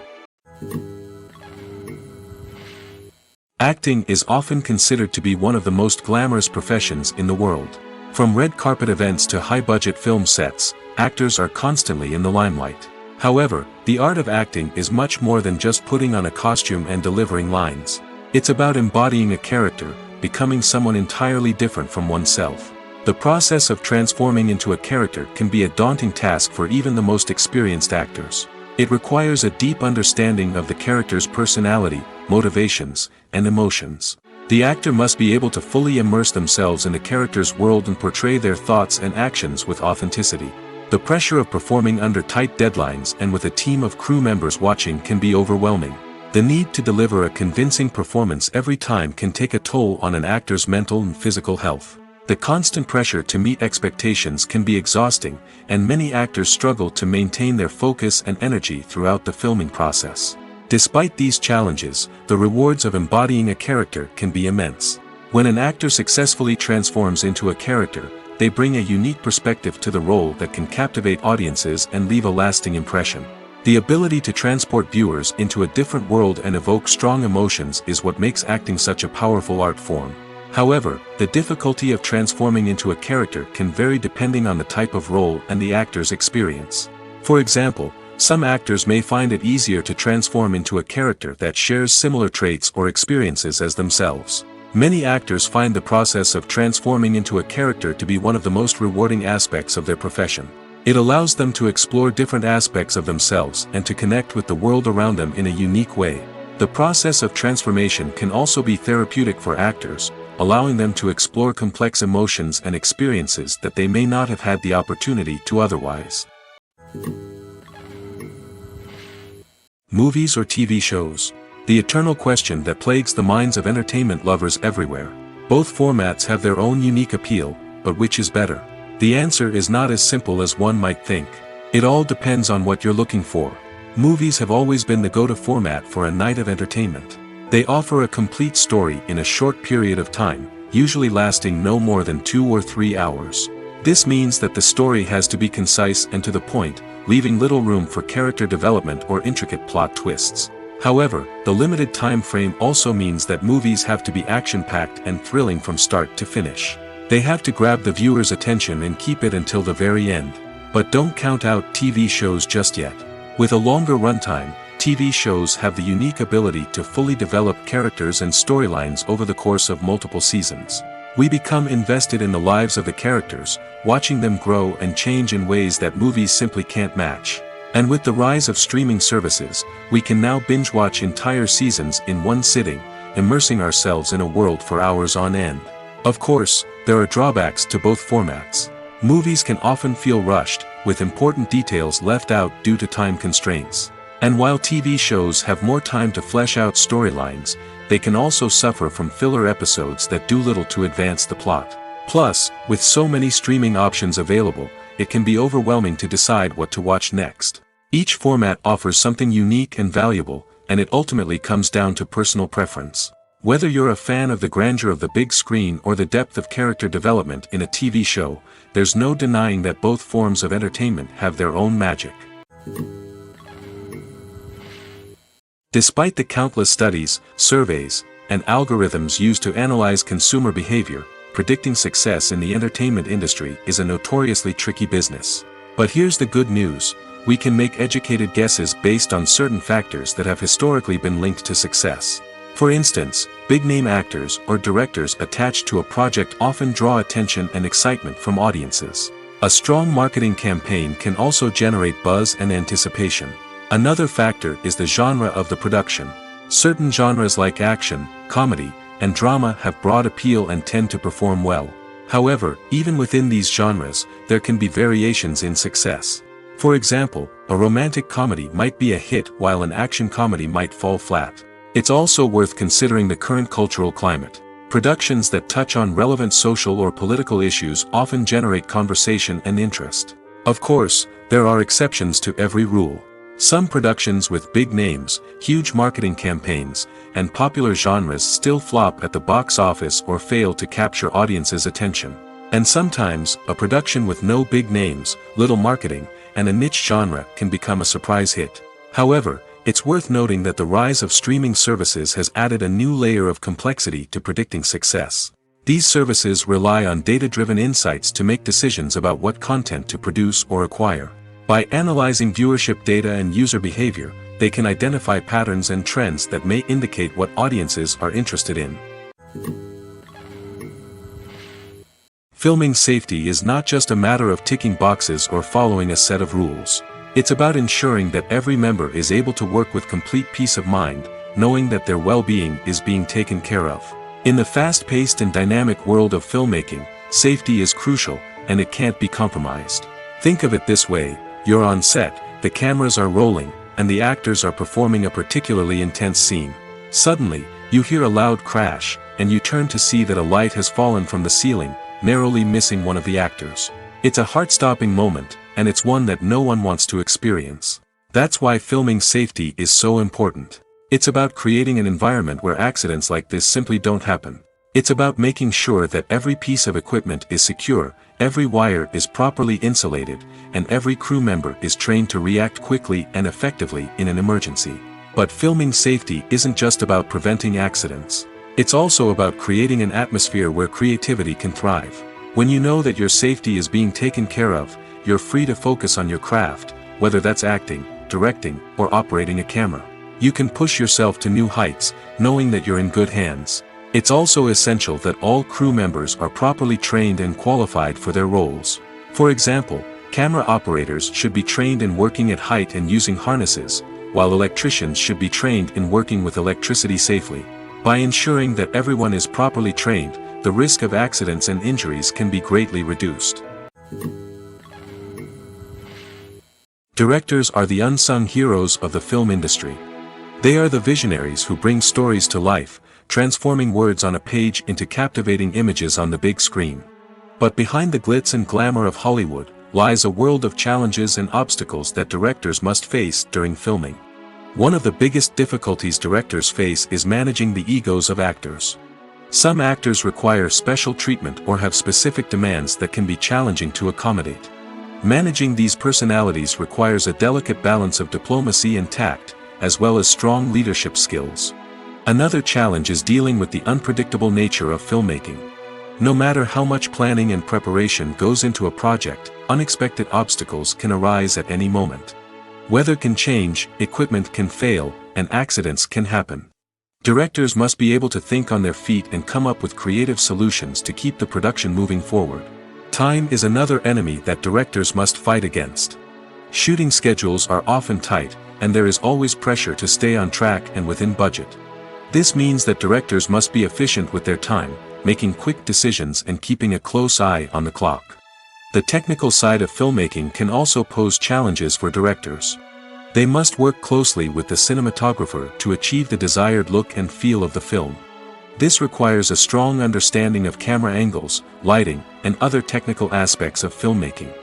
Acting is often considered to be one of the most glamorous professions in the world. From red carpet events to high-budget film sets, actors are constantly in the limelight. However, the art of acting is much more than just putting on a costume and delivering lines. It's about embodying a character, becoming someone entirely different from oneself. The process of transforming into a character can be a daunting task for even the most experienced actors. It requires a deep understanding of the character's personality, motivations, and emotions. The actor must be able to fully immerse themselves in the character's world and portray their thoughts and actions with authenticity. The pressure of performing under tight deadlines and with a team of crew members watching can be overwhelming. The need to deliver a convincing performance every time can take a toll on an actor's mental and physical health. The constant pressure to meet expectations can be exhausting, and many actors struggle to maintain their focus and energy throughout the filming process. Despite these challenges, the rewards of embodying a character can be immense. When an actor successfully transforms into a character, they bring a unique perspective to the role that can captivate audiences and leave a lasting impression. The ability to transport viewers into a different world and evoke strong emotions is what makes acting such a powerful art form. However, the difficulty of transforming into a character can vary depending on the type of role and the actor's experience. For example, some actors may find it easier to transform into a character that shares similar traits or experiences as themselves. Many actors find the process of transforming into a character to be one of the most rewarding aspects of their profession. It allows them to explore different aspects of themselves and to connect with the world around them in a unique way. The process of transformation can also be therapeutic for actors, allowing them to explore complex emotions and experiences that they may not have had the opportunity to otherwise. Movies or TV shows? The eternal question that plagues the minds of entertainment lovers everywhere. Both formats have their own unique appeal, but which is better? The answer is not as simple as one might think. It all depends on what you're looking for. Movies have always been the go-to format for a night of entertainment. They offer a complete story in a short period of time, usually lasting no more than 2 or 3 hours. This means that the story has to be concise and to the point, leaving little room for character development or intricate plot twists. However, the limited time frame also means that movies have to be action-packed and thrilling from start to finish. They have to grab the viewer's attention and keep it until the very end. But don't count out TV shows just yet. With a longer runtime, TV shows have the unique ability to fully develop characters and storylines over the course of multiple seasons. We become invested in the lives of the characters, watching them grow and change in ways that movies simply can't match. And with the rise of streaming services, we can now binge-watch entire seasons in one sitting, immersing ourselves in a world for hours on end. Of course, there are drawbacks to both formats. Movies can often feel rushed, with important details left out due to time constraints. And while TV shows have more time to flesh out storylines, they can also suffer from filler episodes that do little to advance the plot. Plus, with so many streaming options available, it can be overwhelming to decide what to watch next. Each format offers something unique and valuable, and it ultimately comes down to personal preference. Whether you're a fan of the grandeur of the big screen or the depth of character development in a TV show, there's no denying that both forms of entertainment have their own magic. Despite the countless studies, surveys, and algorithms used to analyze consumer behavior, predicting success in the entertainment industry is a notoriously tricky business. But here's the good news: we can make educated guesses based on certain factors that have historically been linked to success. For instance, big-name actors or directors attached to a project often draw attention and excitement from audiences. A strong marketing campaign can also generate buzz and anticipation. Another factor is the genre of the production. Certain genres like action, comedy, and drama have broad appeal and tend to perform well. However, even within these genres, there can be variations in success. For example, a romantic comedy might be a hit while an action comedy might fall flat. It's also worth considering the current cultural climate. Productions that touch on relevant social or political issues often generate conversation and interest. Of course, there are exceptions to every rule. Some productions with big names, huge marketing campaigns, and popular genres still flop at the box office or fail to capture audiences' attention. And sometimes, a production with no big names, little marketing, and a niche genre can become a surprise hit. However, it's worth noting that the rise of streaming services has added a new layer of complexity to predicting success. These services rely on data-driven insights to make decisions about what content to produce or acquire. By analyzing viewership data and user behavior, they can identify patterns and trends that may indicate what audiences are interested in. Filming safety is not just a matter of ticking boxes or following a set of rules. It's about ensuring that every member is able to work with complete peace of mind, knowing that their well-being is being taken care of. In the fast-paced and dynamic world of filmmaking, safety is crucial, and it can't be compromised. Think of it this way: you're on set, the cameras are rolling, and the actors are performing a particularly intense scene. Suddenly, you hear a loud crash, and you turn to see that a light has fallen from the ceiling, narrowly missing one of the actors. It's a heart-stopping moment, and it's one that no one wants to experience. That's why filming safety is so important. It's about creating an environment where accidents like this simply don't happen. It's about making sure that every piece of equipment is secure, every wire is properly insulated, and every crew member is trained to react quickly and effectively in an emergency. But filming safety isn't just about preventing accidents. It's also about creating an atmosphere where creativity can thrive. When you know that your safety is being taken care of, you're free to focus on your craft, whether that's acting, directing, or operating a camera. You can push yourself to new heights, knowing that you're in good hands. It's also essential that all crew members are properly trained and qualified for their roles. For example, camera operators should be trained in working at height and using harnesses, while electricians should be trained in working with electricity safely. By ensuring that everyone is properly trained, the risk of accidents and injuries can be greatly reduced. Directors are the unsung heroes of the film industry. They are the visionaries who bring stories to life, transforming words on a page into captivating images on the big screen. But behind the glitz and glamour of Hollywood lies a world of challenges and obstacles that directors must face during filming. One of the biggest difficulties directors face is managing the egos of actors. Some actors require special treatment or have specific demands that can be challenging to accommodate. Managing these personalities requires a delicate balance of diplomacy and tact, as well as strong leadership skills. Another challenge is dealing with the unpredictable nature of filmmaking. No matter how much planning and preparation goes into a project, unexpected obstacles can arise at any moment. Weather can change, equipment can fail, and accidents can happen. Directors must be able to think on their feet and come up with creative solutions to keep the production moving forward. Time is another enemy that directors must fight against. Shooting schedules are often tight, and there is always pressure to stay on track and within budget. This means that directors must be efficient with their time, making quick decisions and keeping a close eye on the clock. The technical side of filmmaking can also pose challenges for directors. They must work closely with the cinematographer to achieve the desired look and feel of the film. This requires a strong understanding of camera angles, lighting, and other technical aspects of filmmaking.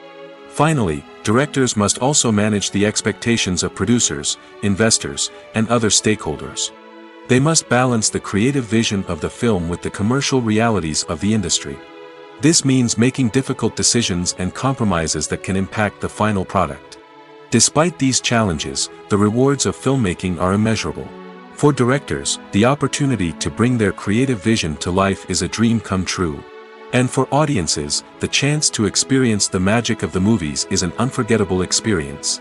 Finally, directors must also manage the expectations of producers, investors, and other stakeholders. They must balance the creative vision of the film with the commercial realities of the industry. This means making difficult decisions and compromises that can impact the final product. Despite these challenges, the rewards of filmmaking are immeasurable. For directors, the opportunity to bring their creative vision to life is a dream come true. And for audiences, the chance to experience the magic of the movies is an unforgettable experience.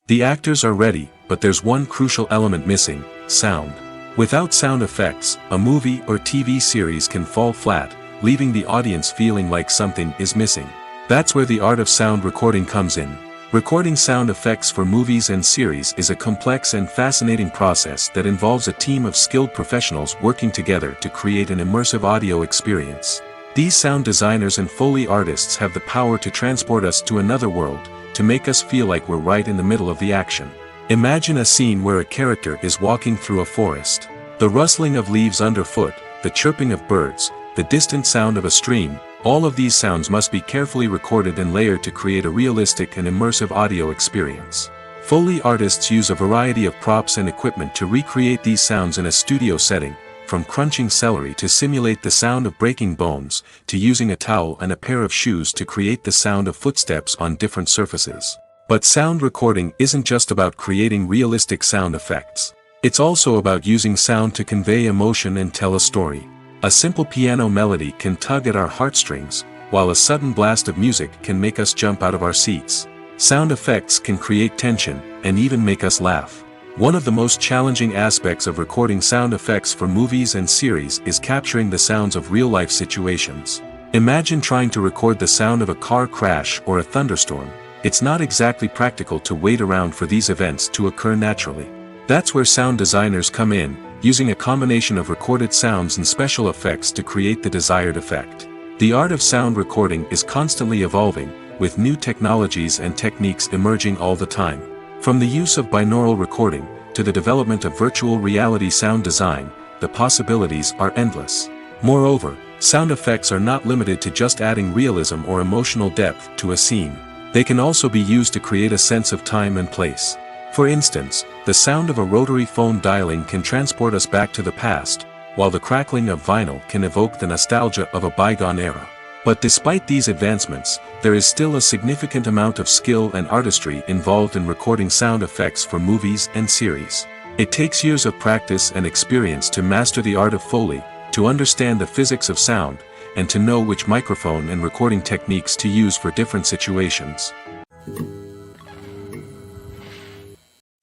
The actors are ready, but there's one crucial element missing: sound. Without sound effects, a movie or TV series can fall flat, leaving the audience feeling like something is missing. That's where the art of sound recording comes in. Recording sound effects for movies and series is a complex and fascinating process that involves a team of skilled professionals working together to create an immersive audio experience. These sound designers and Foley artists have the power to transport us to another world, to make us feel like we're right in the middle of the action. Imagine a scene where a character is walking through a forest. The rustling of leaves underfoot, the chirping of birds, the distant sound of a stream, all of these sounds must be carefully recorded and layered to create a realistic and immersive audio experience. Foley artists use a variety of props and equipment to recreate these sounds in a studio setting, from crunching celery to simulate the sound of breaking bones, to using a towel and a pair of shoes to create the sound of footsteps on different surfaces. But sound recording isn't just about creating realistic sound effects. It's also about using sound to convey emotion and tell a story. A simple piano melody can tug at our heartstrings, while a sudden blast of music can make us jump out of our seats. Sound effects can create tension, and even make us laugh. One of the most challenging aspects of recording sound effects for movies and series is capturing the sounds of real-life situations. Imagine trying to record the sound of a car crash or a thunderstorm. It's not exactly practical to wait around for these events to occur naturally. That's where sound designers come in, using a combination of recorded sounds and special effects to create the desired effect. The art of sound recording is constantly evolving, with new technologies and techniques emerging all the time. From the use of binaural recording, to the development of virtual reality sound design, the possibilities are endless. Moreover, sound effects are not limited to just adding realism or emotional depth to a scene. They can also be used to create a sense of time and place. For instance, the sound of a rotary phone dialing can transport us back to the past, while the crackling of vinyl can evoke the nostalgia of a bygone era. But despite these advancements, there is still a significant amount of skill and artistry involved in recording sound effects for movies and series. It takes years of practice and experience to master the art of Foley, to understand the physics of sound, and to know which microphone and recording techniques to use for different situations.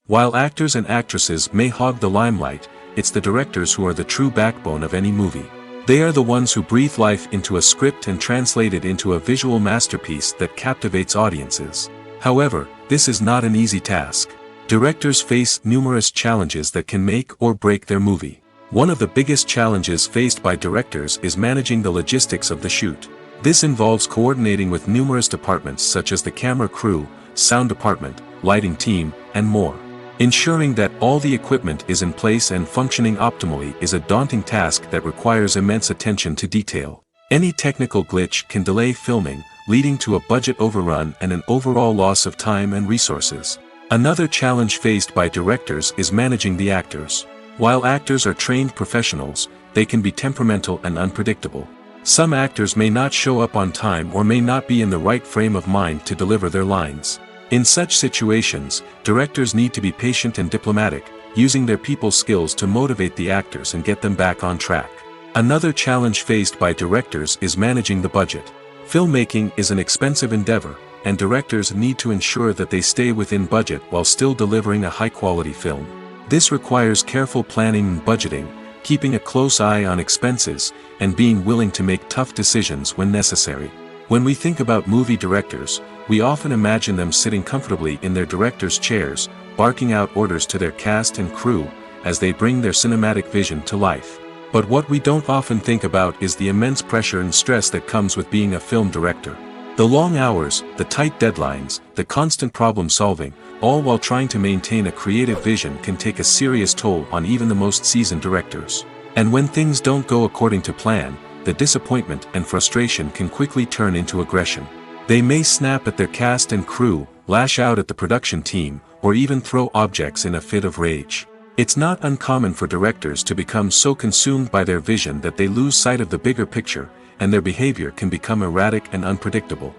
While actors and actresses may hog the limelight, it's the directors who are the true backbone of any movie. They are the ones who breathe life into a script and translate it into a visual masterpiece that captivates audiences. However, this is not an easy task. Directors face numerous challenges that can make or break their movie. One of the biggest challenges faced by directors is managing the logistics of the shoot. This involves coordinating with numerous departments such as the camera crew, sound department, lighting team, and more. Ensuring that all the equipment is in place and functioning optimally is a daunting task that requires immense attention to detail. Any technical glitch can delay filming, leading to a budget overrun and an overall loss of time and resources. Another challenge faced by directors is managing the actors. While actors are trained professionals, they can be temperamental and unpredictable. Some actors may not show up on time or may not be in the right frame of mind to deliver their lines. In such situations, directors need to be patient and diplomatic, using their people skills to motivate the actors and get them back on track. Another challenge faced by directors is managing the budget. Filmmaking is an expensive endeavor, and directors need to ensure that they stay within budget while still delivering a high-quality film. This requires careful planning and budgeting, keeping a close eye on expenses, and being willing to make tough decisions when necessary. When we think about movie directors, we often imagine them sitting comfortably in their director's chairs, barking out orders to their cast and crew, as they bring their cinematic vision to life. But what we don't often think about is the immense pressure and stress that comes with being a film director. The long hours, the tight deadlines, the constant problem solving, all while trying to maintain a creative vision can take a serious toll on even the most seasoned directors. And when things don't go according to plan, the disappointment and frustration can quickly turn into aggression. They may snap at their cast and crew, lash out at the production team, or even throw objects in a fit of rage. It's not uncommon for directors to become so consumed by their vision that they lose sight of the bigger picture, and their behavior can become erratic and unpredictable.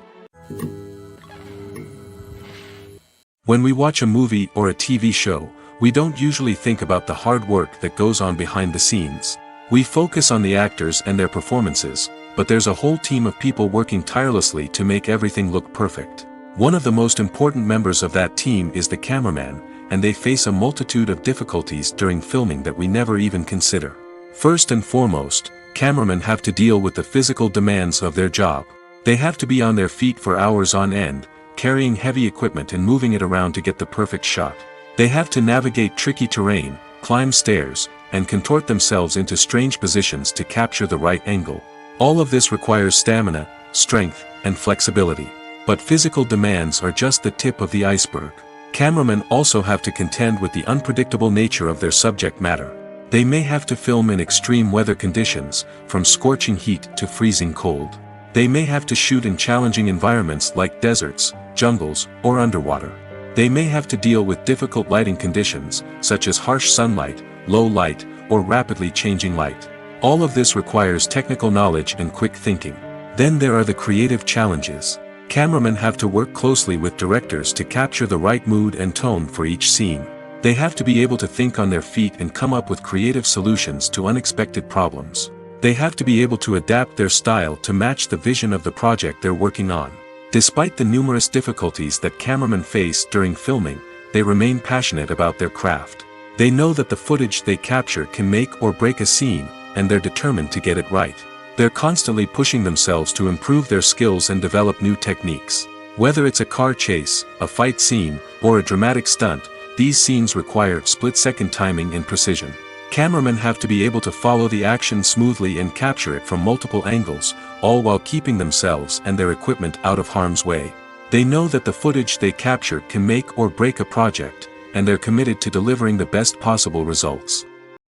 When we watch a movie or a TV show, we don't usually think about the hard work that goes on behind the scenes. We focus on the actors and their performances, but there's a whole team of people working tirelessly to make everything look perfect. One of the most important members of that team is the cameraman, and they face a multitude of difficulties during filming that we never even consider. First and foremost, cameramen have to deal with the physical demands of their job. They have to be on their feet for hours on end, carrying heavy equipment and moving it around to get the perfect shot. They have to navigate tricky terrain, climb stairs, and contort themselves into strange positions to capture the right angle. All of this requires stamina, strength, and flexibility. But physical demands are just the tip of the iceberg. Cameramen also have to contend with the unpredictable nature of their subject matter. They may have to film in extreme weather conditions, from scorching heat to freezing cold. They may have to shoot in challenging environments like deserts, jungles, or underwater. They may have to deal with difficult lighting conditions, such as harsh sunlight, low light, or rapidly changing light. All of this requires technical knowledge and quick thinking. Then there are the creative challenges. Cameramen have to work closely with directors to capture the right mood and tone for each scene. They have to be able to think on their feet and come up with creative solutions to unexpected problems. They have to be able to adapt their style to match the vision of the project they're working on. Despite the numerous difficulties that cameramen face during filming, they remain passionate about their craft. They know that the footage they capture can make or break a scene, and they're determined to get it right. They're constantly pushing themselves to improve their skills and develop new techniques. Whether it's a car chase, a fight scene, or a dramatic stunt, these scenes require split-second timing and precision. Cameramen have to be able to follow the action smoothly and capture it from multiple angles, all while keeping themselves and their equipment out of harm's way. They know that the footage they capture can make or break a project, and they're committed to delivering the best possible results.